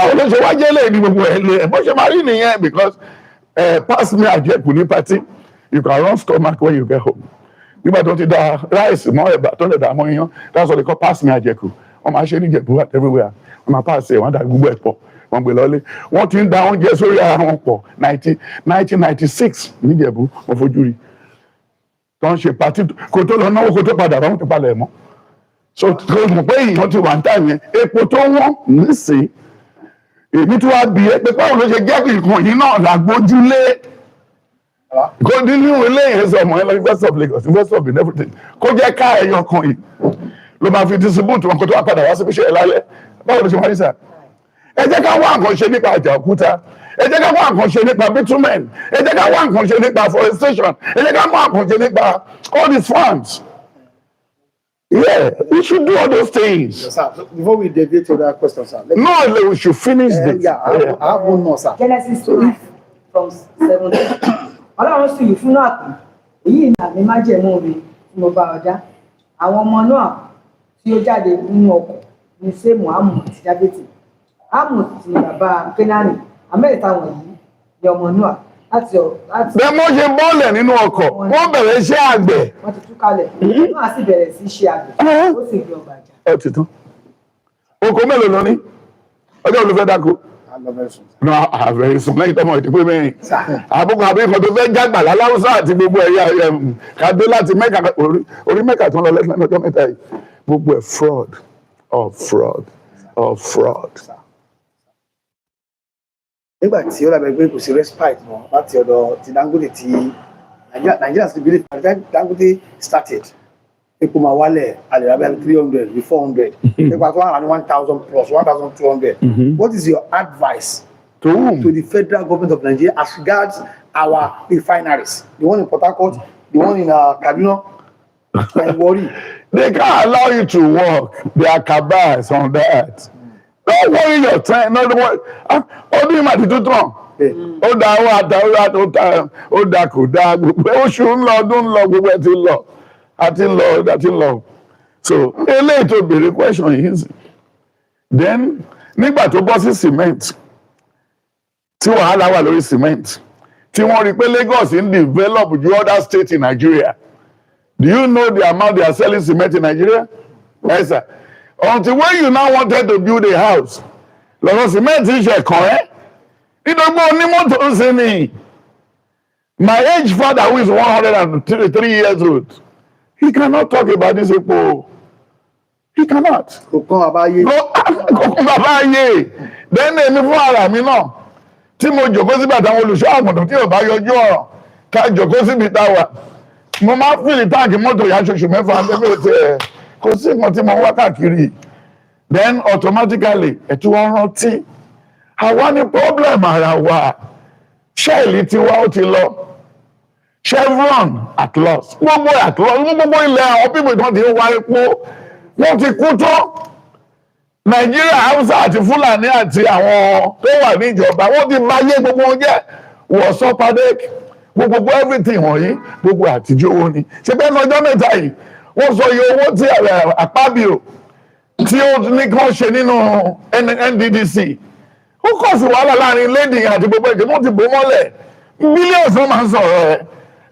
Because pass me a jet police party, you can run stomach when you get home. Rice, that's what they call pass me a jeku. I'm actually get everywhere. I'm pass say one that Google Expo. One below one thing down just so 1996 Nigebu of Ojuri. Don't she party Koto no Koto Pada to Palermo. So to one time, a Koto Missy. Èmi tí wàá bí ẹ pé báwo ló ṣe jẹ́ kí ìkànnì náà làgbójúlé kó nínú ilé yẹn sọ ọmọ yẹn lọ University of Lagos, University of Benin, everything kó jẹ́ ká ẹyọ kan yìí ló máa fi distribute wọn kó tó wá padà wá síbi iṣẹ́ ẹ̀ lálẹ́ báwo ló ṣe wáyé sà. Ẹ jẹ́ ká wá nǹkan ṣe nípa àjà òkúta, ẹ jẹ́ ká wá nǹkan ṣe nípa bitumen, ẹ jẹ́ ká wá nǹkan ṣe nípa forestation, ẹ jẹ́ ká wá nǹkan ṣe nípa all these farms. Yeah, we should do all those things. Yes, sir. Before we deviate to that question, sir. No, we should finish this. Yeah, I have one more, sir. Genesis 2 from 17. Ọlọ́run sì yìí fún náà pé èyí ni àmì májẹ̀mú mi tí mo bá ọjà. Àwọn ọmọ náà tí ó jáde nínú ọkọ̀ ní Sémù, Ámù àti Jábétì. Ámù ti bàbá Kénáánì, Amẹ́ríkà wọ̀nyí ni ọmọ náà láti. Bẹ́ẹ̀ mo ṣe bọ́ọ̀lẹ̀ nínú ọkọ̀, wọ́n bẹ̀rẹ̀ iṣẹ́ àgbẹ̀. Wọ́n ti túkalẹ̀, náà sì bẹ̀rẹ̀ sí ṣe àgbẹ̀, ó sì gbé ọgbà jà. Ẹ ti tán. Oko mélòó lọ ní? Ọjọ́ olùfẹ́ dáko. No, very soon. Lẹ́yìn tọ́mọ ìdìbò mẹ́rin. Sir. Àbúkọ àbí ikọ̀ tó fẹ́ jágbà láláwùsá àti gbogbo ẹ̀yà kàdé láti Mẹ́kà orí Mẹ́kà tó ń lọ lẹ́sìn lọ́jọ́ mẹ́ta yìí. Gbogbo ẹ̀ fraud of fraud. Nígbà tí ó dàbẹ̀ pé kò sí respite mọ́ láti ọ̀dọ̀ ti Dangote tí Nigeria still believe by the time Dangote started epo máa wálẹ̀ àlèrè 300 be 400 nípa tó wà ní 1,000 plus 1,200. What is your advice To whom? to the federal government of Nigeria as regards our refineries, the one in Port Harcourt, the one in Kaduna and Warri? They can't allow you to work. There are cabals on that. Don't worry your time. No, don't worry. Ọdún ìmọ̀ àti tuntun. Ó da owó àtàwọn ó da kò da gbogbo oṣù ń lọ ọdún ń lọ gbogbo ẹ̀ ti ń lọ àti ń lọ. So eléyìí tó béèrè question yìí sí. Then nígbà tó bọ́ sí cement tí wàhálà wà lórí cement tí wọ́n rí pé Lagos ń develop ju other states in Nigeria. Do you know the amount they are selling cement in Nigeria? Yes, sir. Until when you now wanted to build a house, lọ́rọ̀ cement ń ṣe kàn ẹ́. Nítorí onímọ́tò ń sin ni. My age father who is 103 years old, he cannot talk about this epo. He cannot. Kò kán àbáyé. Kókó bàbá ayé. Then èmi fún ara mi náà. Tí mo jòkó síbi àtàwọn olùṣọ́ àgùntàn tí ò bá yọjú ọ̀rọ̀ ká jòkó síbi táwa. Mo máa fìlì táàkì mọ́tò yá ṣoṣù mẹ́fà lẹ́gbẹ̀ẹ́ tẹ̀ kò sí nǹkan tí mo wá káàkiri. Then automatically ẹ̀tú wọn rántí. Àwa ní problem ara wa. Shell tiwa ó ti lọ. Chevron at loss. Gbogbo at loss. Gbogbo ilẹ̀ àwọn pípọ̀ tó ti ń wá epo. Wọ́n ti kú tó. Nàìjíríà, Hausa àti Fúlàní àti àwọn tó wà ní ìjọba. Wọ́n ti bá yé gbogbo wọn jẹ́. Wọ̀sọ́ padec. Gbogbo everything wọ̀nyí. Gbogbo àtijọ́ owó ni. Ṣé bẹ́ẹ̀ ní ọjọ́ mẹ́ta yìí? Wọ́n sọ iye owó tí Akpabio tí ó ní kí wọ́n ṣe nínú NDDC. Ó kọ̀ sí wàhálà láàrin lady àti gbogbo ìdí wọ́n ti bò mọ́lẹ̀. Millions ló máa ń sọ̀rọ̀ ẹ̀.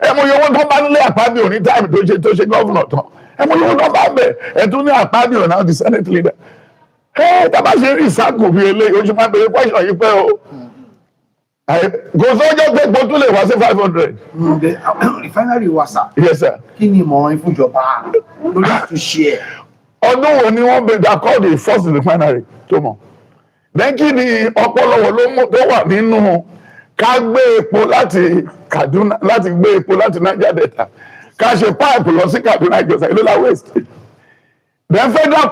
Ẹ mọ iye owó tó bá nílé Akpabio ní táìmù tó ṣe gọ́vùnà tán. Ẹ mọ iye owó tó bá bẹ̀ ẹ̀ tún ní Akpabio now the Senate leader. Tábà ṣe rí ìsákò bí eléyìí, oṣù máa bèrè question yìí pé o. Kò sọ́jọ́ pé epo tún lè wá sí 500. Refinery wa sà. Yes, sir. Kí ni ìmọ̀ràn fún ìjọba lórí àtúnṣe ẹ̀? Ọdún wo ni wọ́n bẹ that called the first refinery tó mọ̀? Then kí ni ọpọlọwọ ló mú tó wà nínú ká gbé epo láti Kaduna láti gbé epo láti Niger Delta ká ṣe pipe lọ sí Kaduna ìjọsìn ìlú la waste. Then federal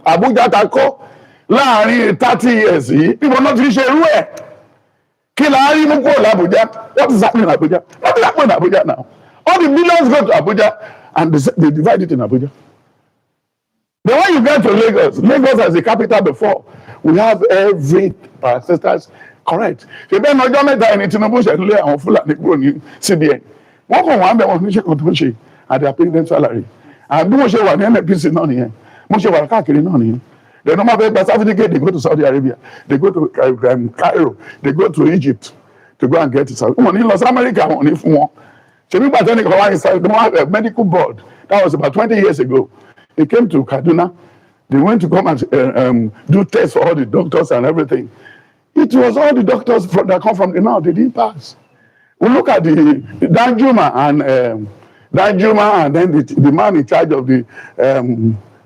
Abuja ta kọ́ láàrin 30 years yìí níbo náà ti ṣe irú ẹ̀. Kí la rí mú kúrò l'Abuja? What is happening in Abuja? What is happening in Abuja now? All the millions go to Abuja and they divide it in Abuja. Then when you get to Lagos as a capital before, we have every parastatals correct. Ṣèbẹ́ ní ọjọ́ mẹ́ta ẹni Tinubu ṣẹ̀lẹ̀ àwọn Fúlàní kúrò ní CBN. Wọ́n kàn wọ́n bẹ̀ wọ́n ní ṣe kan tó ń ṣe and they are paying them salary. Àbí mo ṣe wà ní NNPC náà nìyẹn. Mo ṣe wà káàkiri náà nìyẹn. They no matter gba certificate, they go to Saudi Arabia, they go to Cairo, they go to Egypt to go and get it. Wọ́n ní lọ sí America wọ́n ní fún wọn. Ṣèbí gbàtẹ́ nìkan wá inside the medical board. That was about 20 years ago. They came to Kaduna. They went to come and do tests for all the doctors and everything. It was all the doctors that come from the north. They didn't pass. We look at the Danjuma and then the man in charge of the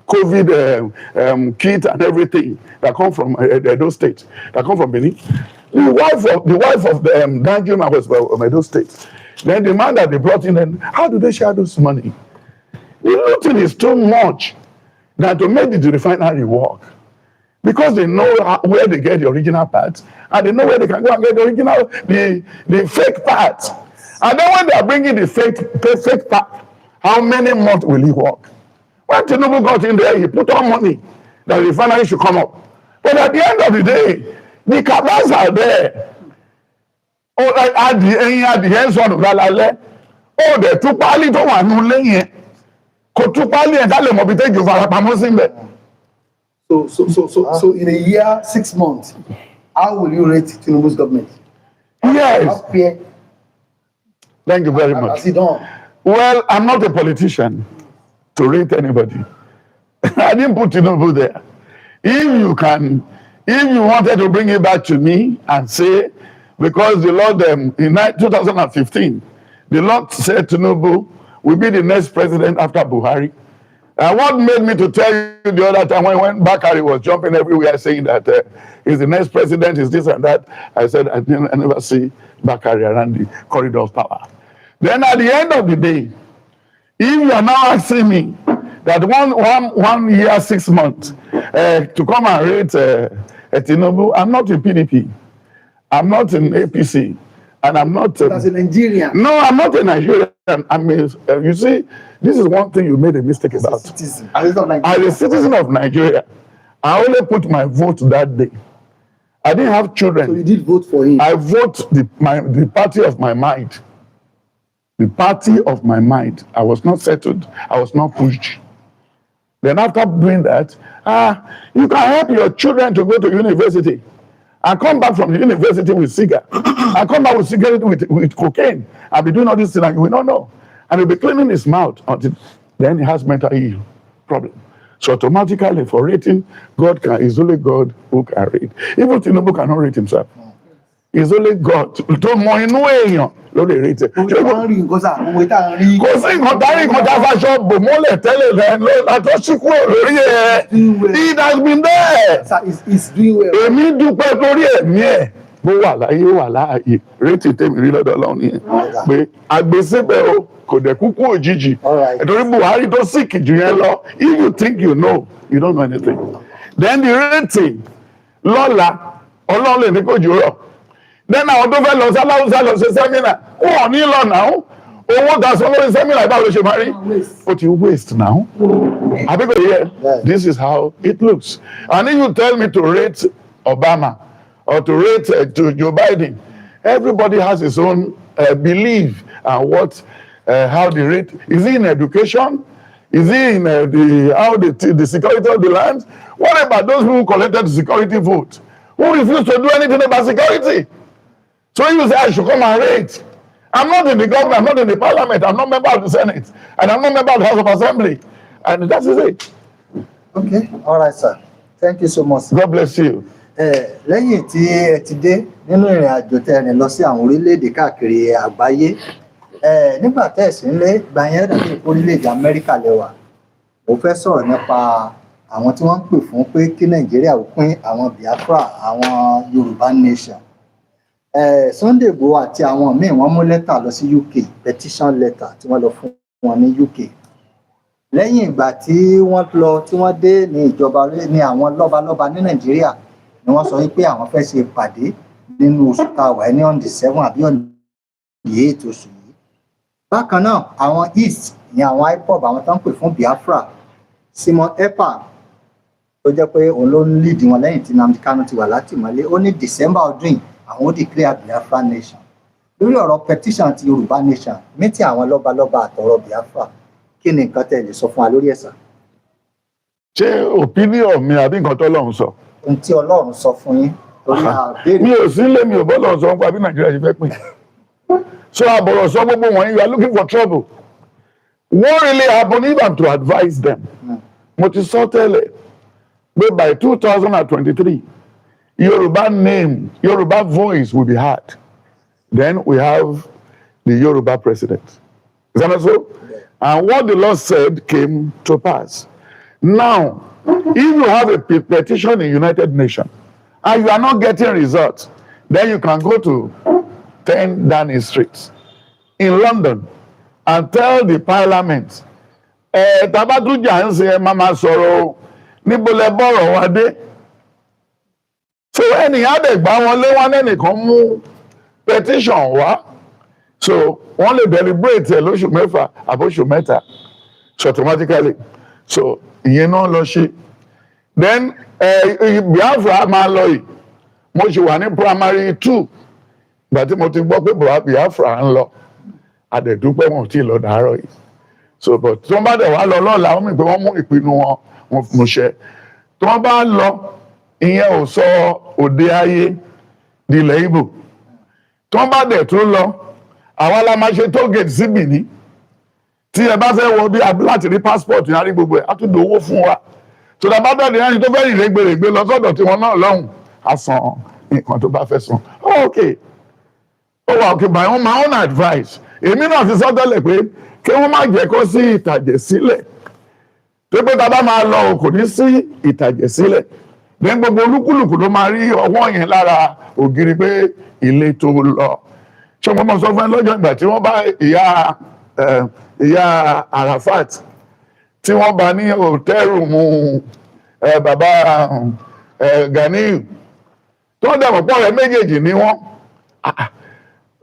COVID kit and everything that come from Edo State, that come from Benin. The wife of the Danjuma was from Edo State. Then the man that they brought in, then how do they share this money? The looting is too much than to make the refinery work. Because they know where they get the original parts, and they know where they can go and get the fake parts. And then when they are bringing the fake part, how many months will it work? When Tinubu got in there, he put on money that the refinery should come up. But at the end of the day, the cabals are there. Oh, like at the end sort of lalale. Oh, the two pali to one no lẹ́yìn. Kò two pali and tell them be take you for a So in a year, 6 months, how will you rate Tinubu's government? Yes. Thank you very much. Has he done? Well, I'm not a politician to rate anybody. I didn't put Tinubu there. If If you wanted to bring it back to me and say, because the Lord, in 2015, the Lord said Tinubu will be the next president after Buhari. And what made me to tell you the other time when Bakari was jumping everywhere saying that he's the next president, is this and that, I said, I never see Bakari around the corridor of power. Then at the end of the day, if you are now asking me that one year, 6 months to come and rate Tinubu, I'm not in PDP, I'm not in APC, and I'm not As a Nigerian. No, I'm not a Nigerian. I mean, you see, this is one thing you made a mistake about. Citizen. As a citizen of Nigeria, I only put my vote that day. I didn't have children. So you did vote for him. I vote the party of my mind. The party of my mind. I was not settled. I was not pushed. Then after doing that, you can help your children to go to university. I come back from the university with cigar. I come back with cigarette with cocaine. I'll be doing all this thing and you will not know. And he'll be cleaning his mouth until then he has mental issue problem. So automatically for rating, is only God who can rate. Even Tinubu cannot rate himself. It's only God. Tó mọ inú èèyàn ló lè rate. Kò sí nǹkan tárí nǹkan tá a faṣọ bò mọ́lẹ̀ tẹ́lẹ̀ rẹ̀ látọ́ sí kúrò lórí ẹ̀. It has been there. It's doing well. Èmi dúpẹ́ torí ẹ̀mí ẹ̀. Bó wà láyé wà láàyè. Rétí tèmi rí lọ́dọ̀ Ọlọ́run nìyẹn. Pé àgbésíbẹ̀ o kò dẹ̀ kúkú òjijì. Torí Buhari tó sìkì jù yẹn lọ. If you think you know, you don't know anything. Then the rating lọ́la Ọlọ́run lè ní kó jù rọ̀. Then àwọn tó fẹ́ lọ sí aláwùsá lọ sí sẹ́mínà wọ́n ní lọ náà owó ta sọ lórí sẹ́mínà báwo ló ṣe máa rí ó ti waste now àbí kò yẹ this is how it looks. And if you tell me to rate Obama or to rate to Joe Biden, everybody has his own belief and how the rate is he in education, is he in the security of the land. What about those who collected the security vote who refused to do anything about security? So you say I should come and rate. I'm not in the government, I'm not in the parliament, I'm not member of the Senate, and I'm not member of the House of Assembly. And that is it. Okay, all right, sir. Thank you so much, sir. God bless you. Lẹ́yìn tí ẹ ti dé nínú ìrìn àjò tẹ́ rìn lọ sí àwọn orílẹ̀-èdè káàkiri àgbáyé, nígbà tẹ́ ẹ̀ sí nílé gbà yẹn dàbí orílẹ̀-èdè Amẹ́ríkà lẹ́wà. Mo fẹ́ sọ̀rọ̀ nípa àwọn tí wọ́n ń pè fún pé kí Nàìjíríà ó pín àwọn Biafra, àwọn Yorùbá nation. Sunday Igboho àti àwọn míì wọ́n mú lẹ́tà lọ sí UK, petition letter tí wọ́n lọ fún wọn ní UK. Lẹ́yìn ìgbà tí wọ́n lọ tí wọ́n dé ní ìjọba ní àwọn lọ́balọ́ba ní Nàìjíríà ni wọ́n sọ wípé àwọn fẹ́ ṣe ìpàdé nínú oṣù tá a wà ní on the 7 àbí on the 8 oṣù yìí. Bákan náà àwọn East ní àwọn IPOB àwọn tó ń pè fún Biafra, Simon Ekpa tó jẹ́ pé òun ló ń lead wọn lẹ́yìn tí Nnamdi Kanu ti wà látìmọ́lé, ó ní December ọdún yìí àwọn ó declare Biafra nation. Lórí ọ̀rọ̀ petition ti Yorùbá nation mítí àwọn lọ́balọ́ba àtọ̀rọ̀ Biafra, kí ni nǹkan tẹ́ lè sọ fún wa lórí ẹ̀sà? Ṣé opinion mi àbí nǹkan tó Ọlọ́run sọ? Ohun tí Ọlọ́run sọ fún yín torí àbẹ̀rẹ̀. Mi ò sí lé mi ò bọ́lọ̀ sọ nípa bí Nàìjíríà ṣe fẹ́ pín. So àbọ̀rọ̀ sọ gbogbo wọ̀nyí, you are looking for trouble. What really happened even to advise them? Mo ti sọ tẹ́lẹ̀ pé by 2023, Yoruba name, Yoruba voice will be heard. Then we have the Yoruba president. Is that not so? And what the Lord said came to pass. Now, if you have a petition in United Nations and you are not getting results, then you can go to 10 Downing Street in London and tell the parliament, Tabatuja ń ṣe mama sọ̀rọ̀ níbo lẹ bọ́rọ̀ wá dé. So ẹnìyàn dẹ̀ gbá wọn lé wọn ẹnìkan mú petition wá. So wọ́n lè deliberate ẹ̀ lóṣù mẹ́fà àbóṣù mẹ́ta. So automatically. So ìyẹn náà lọ ṣe. Then Biafra máa lọ yìí. Mo ṣì wà ní primary 2. Ìgbà tí mo ti gbọ́ pé Biafra ń lọ. Àdẹ̀dúpẹ́ wọn ò tí ì lọ dàárọ̀ yìí. So but tí wọ́n bá dẹ̀ wá lọ lọ́la wọ́n mì pé wọ́n mú ìpinnu wọn mú ṣẹ. Tí wọ́n bá lọ ìyẹn ò sọ òde ayé di ilẹ̀ Ìgbò. Tí wọ́n bá dẹ̀ tún lọ àwa la máa ṣe toll gate sí Benin. Tí ẹ bá fẹ́ wọ bí láti rí passport ní àrí gbogbo ẹ̀ á tún dòwó fún wa. tó dá bá dọ̀dẹ̀ ẹni tó fẹ́ rìn rẹ́gbẹ̀rẹ̀gbẹ̀ lọ sọ́dọ̀ tí wọn náà lọ́hùn á san nǹkan tó bá fẹ́ san. Okay, ó wà okay by my own advice èmi náà ti sọ tẹ́lẹ̀ pé kí wọ́n má jẹ́ kó sí ìtàjẹ̀ sílẹ̀ tó pé tá a bá máa lọ kò ní sí ìtàjẹ̀ sílẹ̀ ní gbogbo olúkúlùkù ló máa rí ọwọ́ yẹn lára ògiri pé ilé tó lọ. ṣé wọ́n mọ̀ sọ fún ẹ lọ́jọ́ ìgbà tí wọ́n bá ìyá Arafat tí wọ́n bá ní hòtẹ́ẹ̀lì mu bàbá Ganiyu tó ń dàbọ̀ pọ̀ rẹ̀ méjèèjì ni wọ́n.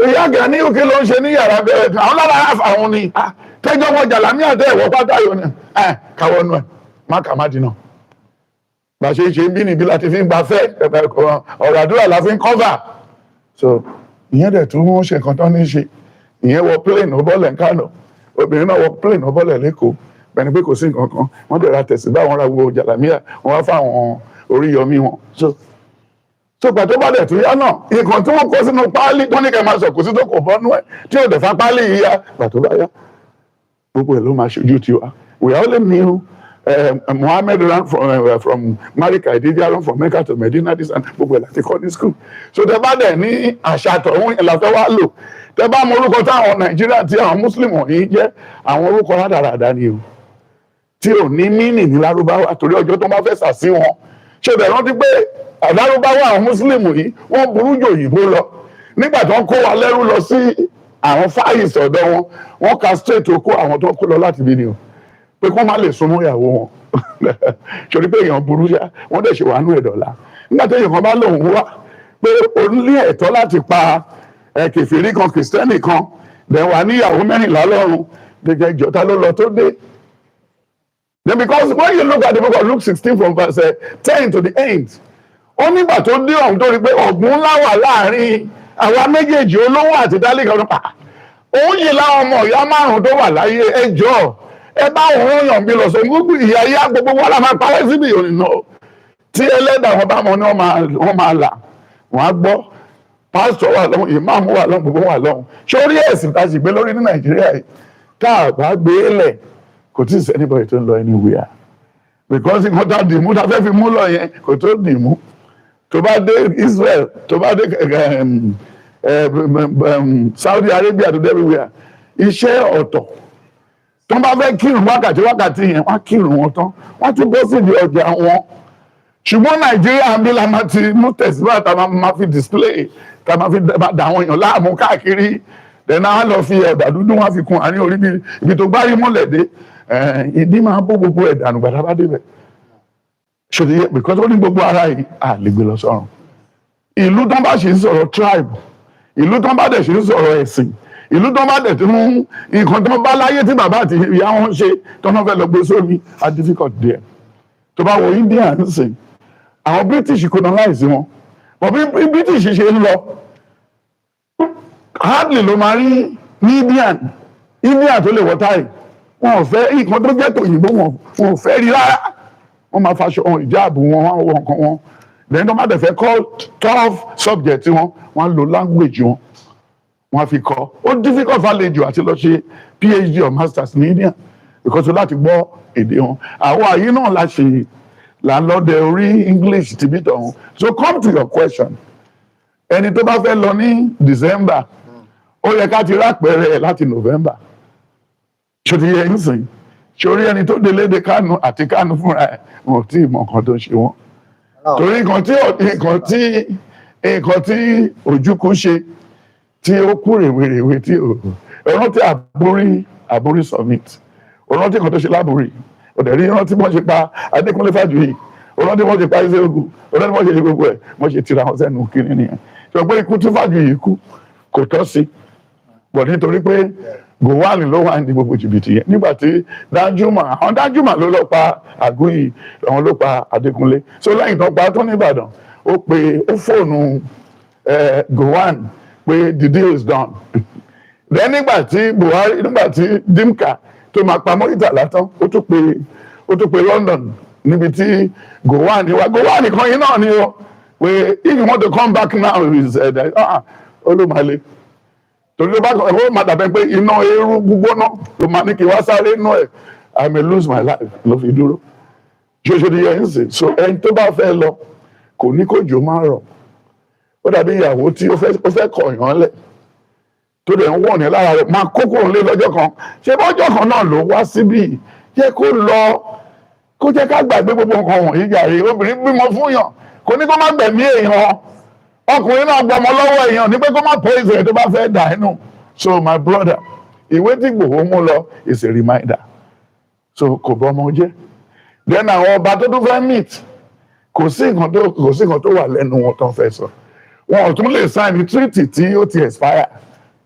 ìyá Ganiyu kí ló ń ṣe ní yàrá bẹ̀rẹ̀ àwọn lára àwọn ni tẹ́jọ́ wọn jàlámí àtẹ ẹ̀wọ̀ pátá yóò ní káwọ́ nù ẹ̀ má kà má dínà. bá a ṣe ń bí níbi láti fi ń gbafẹ́ ọ̀rọ̀ àdúrà la fi ń cover. So ìyẹn dẹ̀ tún wọ́n ṣe nǹkan tán ní ṣe ìyẹn wọ plane ó bọ́lẹ̀ ń Kánò obìnrin náà wọ plane ó bọ́lẹ̀ lẹ́kọ̀ọ́ bẹ́ẹ̀ ni pé kò sí nǹkan kan wọ́n dẹ̀ ra tẹ̀sí báwọn ra wo jàlámíà wọ́n wá fáwọn Oríyọmí wọn. So pàtó bá dẹ̀ tún yá náà nǹkan tí wọ́n kó sínú páálí tó ní kẹ́ máa sọ kò sí tó kò bọ́nú ẹ̀ tí ò dẹ̀ fa páálí yìí yá pàtó bá yá gbogbo ẹ̀ ló máa ṣojú tiwa. We only knew Muhammad ran from Marika Idija ran from Mecca to Medina this and gbogbo ẹ̀ láti kọ́ ní school. So tẹ bá dẹ̀ ní àṣà tọ̀hún yẹn la fẹ́ wá lò tẹ bá mọ orúkọ táwọn Nàìjíríà tí àwọn Muslim wọ̀nyí jẹ́ àwọn orúkọ rádaràda ni o tí ò ní mínì ní Lárúbáwá torí ọjọ́ tó bá fẹ́ sà sí wọn. ṣe bẹ̀ rántí pé Lárúbáwá àwọn Muslim yìí wọ́n burú jù òyìnbó lọ nígbà tó ń kó wa lẹ́rú lọ sí àwọn fáyìsì ọ̀dọ̀ wọn castrate okó àwọn tó kó lọ láti bí ni o pé kó má lè súnmọ́ ìyàwó wọn ṣòrí pé èèyàn burú ṣá wọ́n dẹ̀ ṣe wà nú ẹ̀dọ̀la nígbà tí èèyàn kan bá lòun wá pé o ní ẹ̀tọ́ láti pa kèfèrí kan kìrìsìtẹ́nì kan dẹ̀ wà níyàwó 14 lọ́rùn gẹ́gẹ́ ìjọta ló lọ tó dé. Then because when you look at the book of Luke 16 from verse 10 to the end ó nígbà tó dé ọ̀hún tó rí pé ọ̀gbun ńlá wà láàrin àwa méjèèjì olówó àti tálíkà ọdún pa òun yìí láwọn ọmọ ìyá 5 tó wà láyé ẹjọ́ ẹ bá òun yàn bí lọ sọ gbogbo ìyá yá gbogbo wọn la máa parẹ́ síbi ìrìnà tí ẹlẹ́dàá wọn bá mọ ní wọ́n máa là wọ́n á gbọ́ pásítọ̀ wà lọ́hùn ìmáàmù wà lọ́hùn gbogbo wà lọ́hùn ṣé orí ẹ̀sìn tá a sì gbé lórí ní Nàìjíríà yìí tá a bá gbé lẹ̀ kò tí ì sẹ́nibọ̀dì tó ń lọ anywhere because nǹkan tá a dì mú tá a fẹ́ fi mú lọ yẹn kò tó dì mú tó bá dé Israel tó bá dé Saudi Arabia tó dé everywhere iṣẹ́ ọ̀tọ̀ tó bá fẹ́ kírun wákàtí yẹn wọ́n kírun wọn tán wọ́n tún bọ́ sí ibi ọjà wọn ṣùgbọ́n Nàìjíríà ń bí la máa ti mú tẹ̀síwá tá a máa fi display tá a máa fi dà àwọn èèyàn láàmú káàkiri dẹ̀nà á lọ fi ẹ̀dà dúdú wọn fi kun àárín orí ibi tó gbárí mọ́lẹ̀ dé ìdí máa bó gbogbo ẹ̀dà ànùgbàdá bá débẹ̀ ṣòdì yẹ because ó ní gbogbo ara yìí à lè gbé lọ sọ́run. Ìlú tán bá ṣe ń sọ̀rọ̀ tribe ìlú tán bá dẹ̀ ṣe ń sọ̀rọ̀ ẹ̀sìn ìlú tán bá dẹ̀ tí mú nǹkan tán bá láyé tí bàbá àti ìyá wọn ṣe tán náà fẹ́ lọ gbé sórí are difficult there. Tó bá wọ India ń sìn àwọn British colonize wọn but bí British ṣe ń lọ hardly ló máa rí ní India tó lè wọ táì wọn ò fẹ́ nǹkan tó jẹ́ tòyìnbó wọn ò fẹ́ rí rárá wọ́n máa faṣọ ìjáàbù wọn wọ́n wọ nǹkan wọn then tó má dẹ̀ fẹ́ kọ́ tough subject wọn wọ́n lo language wọn wọ́n fi kọ́ ó difficult fàlejò àti lọ ṣe PhD or masters ní India because láti gbọ́ èdè wọn àwọn àyè náà la ṣe là ń lọ́dẹ orí English tìbí tọ̀hún. So come to your question ẹni tó bá fẹ́ lọ ní December ó yẹ ká ti rápẹ̀rẹ̀ láti November ṣó ti yẹ ń sìn sórí ẹni tó délé de Kánò àti Kánò fúnra ẹ̀ wọn ò tí ì mọ nǹkan tó ń ṣe wọn torí nǹkan tí Ojukwu ṣe tí ó kú rèwerèwe tí ọ̀rọ̀ tí àbúrí summit ọ̀rọ̀ tí nǹkan tó ṣe lábúrí ọ̀dẹ̀ rí ọ̀rọ̀ tí wọ́n ṣe pa Adékúnlé Fájuyì ọ̀rọ̀ tí wọ́n ṣe pa Ezeugu ọ̀rọ̀ tí wọ́n ṣe gbogbo ẹ̀ wọ́n ṣe tira wọn sẹ́nu kiri nìyẹn ṣe pé ikú tí Fájuyì kú kò tọ́ sí bọ̀ nítorí pé Gowon ló wà ní gbogbo jìbìtì yẹn nígbà tí Danjuma ló lọ pa Àgúyì àwọn ló pa Adékúnlé so lẹ́yìn tó pa tó ní Ìbàdàn ó fóònù Gowon pé the deal is done then nígbà tí Dimka tó máa pa Murtala tán ó tún pe London níbi tí Gowon wà Gowon kan yìí náà ni ó pé if you want to come back now is olùmọ̀lẹ́ torí ló bá ẹ̀rọ máa dàbẹ́ pé iná eérú gbígbóná ló máa ní kí wá sáré inú ẹ̀ I may lose my life ló fi dúró ṣoṣo ni yẹn ń sè. So ẹni tó bá fẹ́ lọ kò ní kó jò máa rọ̀. Ó dàbí ìyàwó tí ó fẹ́ kọ̀yàn lẹ̀ tó dẹ̀ ń wọ̀ ní lára rẹ̀ máa kókó lé lọ́jọ́ kan. Ṣé bọ́jọ́ kan náà ló wá síbí? Jẹ́ kó lọ, kó jẹ́ ká gbàgbé gbogbo nǹkan wọ̀nyí jàre. Obìnrin bímọ fún yàn kò ní kó má gbẹ̀mí èèyàn. Ọkùnrin náà gbọmọ lọ́wọ́ èèyàn ní pé kó má poison ẹ̀ tó bá fẹ́ dà inú. So my brother, ìwé tí Ìgbòho mú lọ is a reminder. So kò bọ́ ọmọ jẹ́. Then àwọn ọba tó tún fẹ́ meet kò sí nǹkan tó wà lẹ́nu wọn tó fẹ́ sọ. Wọn ò tún lè sign treaty tí ó ti expire.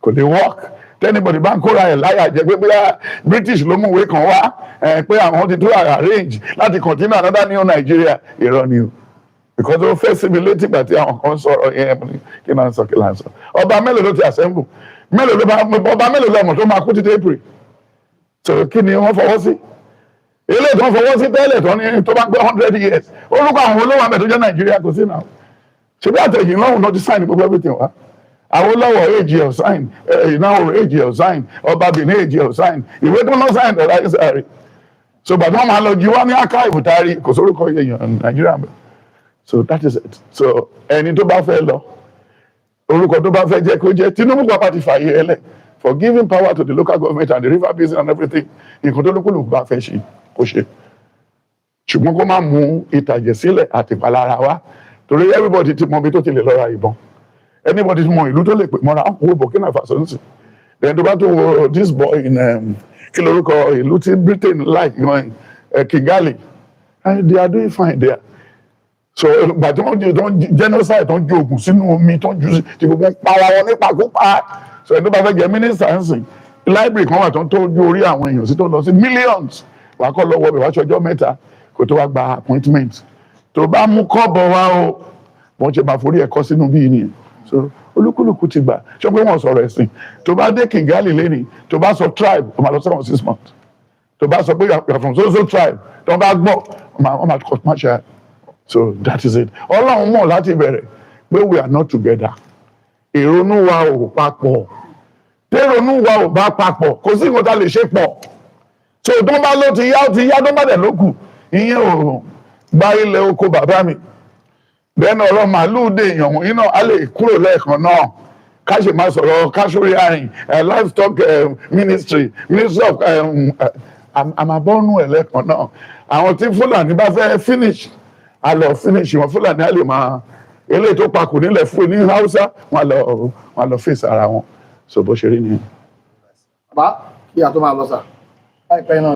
Kò lè work. Tẹ́nibọ̀dì bá ń kóra ẹ̀ láyà jẹ́ pé bóyá British ló mú ìwé kan wá pé àwọn ti tó arrange láti continue another new Nigeria. Irọ́ ni o. Because ó fẹ́ sí mi létí ìgbà tí àwọn kan sọ̀rọ̀ yẹn kí náà sọ kí náà sọ. Ọba mélòó ló ti assemble? Ọba mélòó lọ́mọ tó máa kú títí April? So kí ni wọ́n fọwọ́ sí? Ilé tó ń fọwọ́ sí tẹ́lẹ̀ tó ní tó bá gbé 100 years. Orúkọ àwọn olówó àmì tó jẹ́ Nàìjíríà kò sí náà. Ṣebí àtẹ̀yìn lọ́hùn náà ti sign gbogbo everything wa. Awólọ́wọ̀ èjì ẹ̀ sign, Ìnáwó èjì ẹ̀ sign, Ọba Benin èjì ẹ̀ sign, ìwé tó lọ sign ọ̀rọ̀ ayé sáré. So bàbá máa lọ jí wá ní archive tari kò sórúkọ èèyàn Nàìjíríà bẹ̀. So that is it. So ẹni tó bá fẹ́ lọ, orúkọ tó bá fẹ́ jẹ́ kó jẹ́ Tinubu pàpà ti fààyè ẹlẹ̀ for giving power to the local government and the river basin and everything. Nǹkan tó lókùlùkù bá fẹ́ ṣe kó ṣe. Ṣùgbọ́n kó má mú ìtàjẹ̀ sílẹ̀ àti ìpalára wá. Torí everybody ti mọ ibi tó ti lè lọ ra ìbọn. Anybody mọ ìlú tó lè pè mọ́ra wo Burkina Faso nísìn. Then tó bá tó wo this boy in kí lorúkọ ìlú tí Britain like Kigali. They are doing fine there. So ìgbà tí wọ́n genocide tó ń ju oògùn sínú omi tó ń ju ti gbogbo para wọn nípakúpa. So ẹni tó bá fẹ́ jẹ minister ń sìn. Library kan wà tó ń tọ́jú orí àwọn èèyàn sí tó lọ sí millions. Wàá kọ́ lọ́wọ́ bẹ̀ wá ṣọjọ́ mẹ́ta kó tó wá gba appointment. Tó bá mú kọ́bọ̀ wá o wọ́n ṣe máa forí ẹ̀kọ́ sínú bíi nìyẹn. So olúkúlùkù ti gbà ṣé pé wọ́n sọ̀rọ̀ ẹ̀sìn tó bá dé Kigali lẹ́ni tó bá sọ tribe ó máa lọ sẹ́wọ̀n 6 months tó bá sọ pé you are from so tribe tó bá gbọ́ wọ́n máa kọ́ máṣá. So that is it. Ọlọ́run mọ̀ láti bẹ̀rẹ̀ pé we are not together. Ìrònú wa ò papọ̀. Tẹ́rònú wa ò bá papọ̀ kò sí nǹkan tá lè ṣe pọ̀. So tó bá ló ti yá tó bá dẹ̀ ló kù ìyẹn ò gba ilẹ̀ oko bàbá mi. Bẹ́ẹ̀ni ọ̀rọ̀ màálùú dé èèyàn wọ̀nyí náà á lè kúrò lẹ́ẹ̀kan náà. Ká ṣe máa sọ̀rọ̀ káṣórí àrìn livestock ministry of àmàbọ́nú ẹ̀ lẹ́ẹ̀kan náà. Àwọn tí Fúlàní bá fẹ́ finish a lọ finish wọn Fúlàní á lè máa eléyìí tó pakù nílẹ̀ fún ní Hausa wọn lọ fèsì ara wọn. So bó ṣe rí nìyẹn. Bàbá kí a tó máa lọ sà láìpẹ́ náà.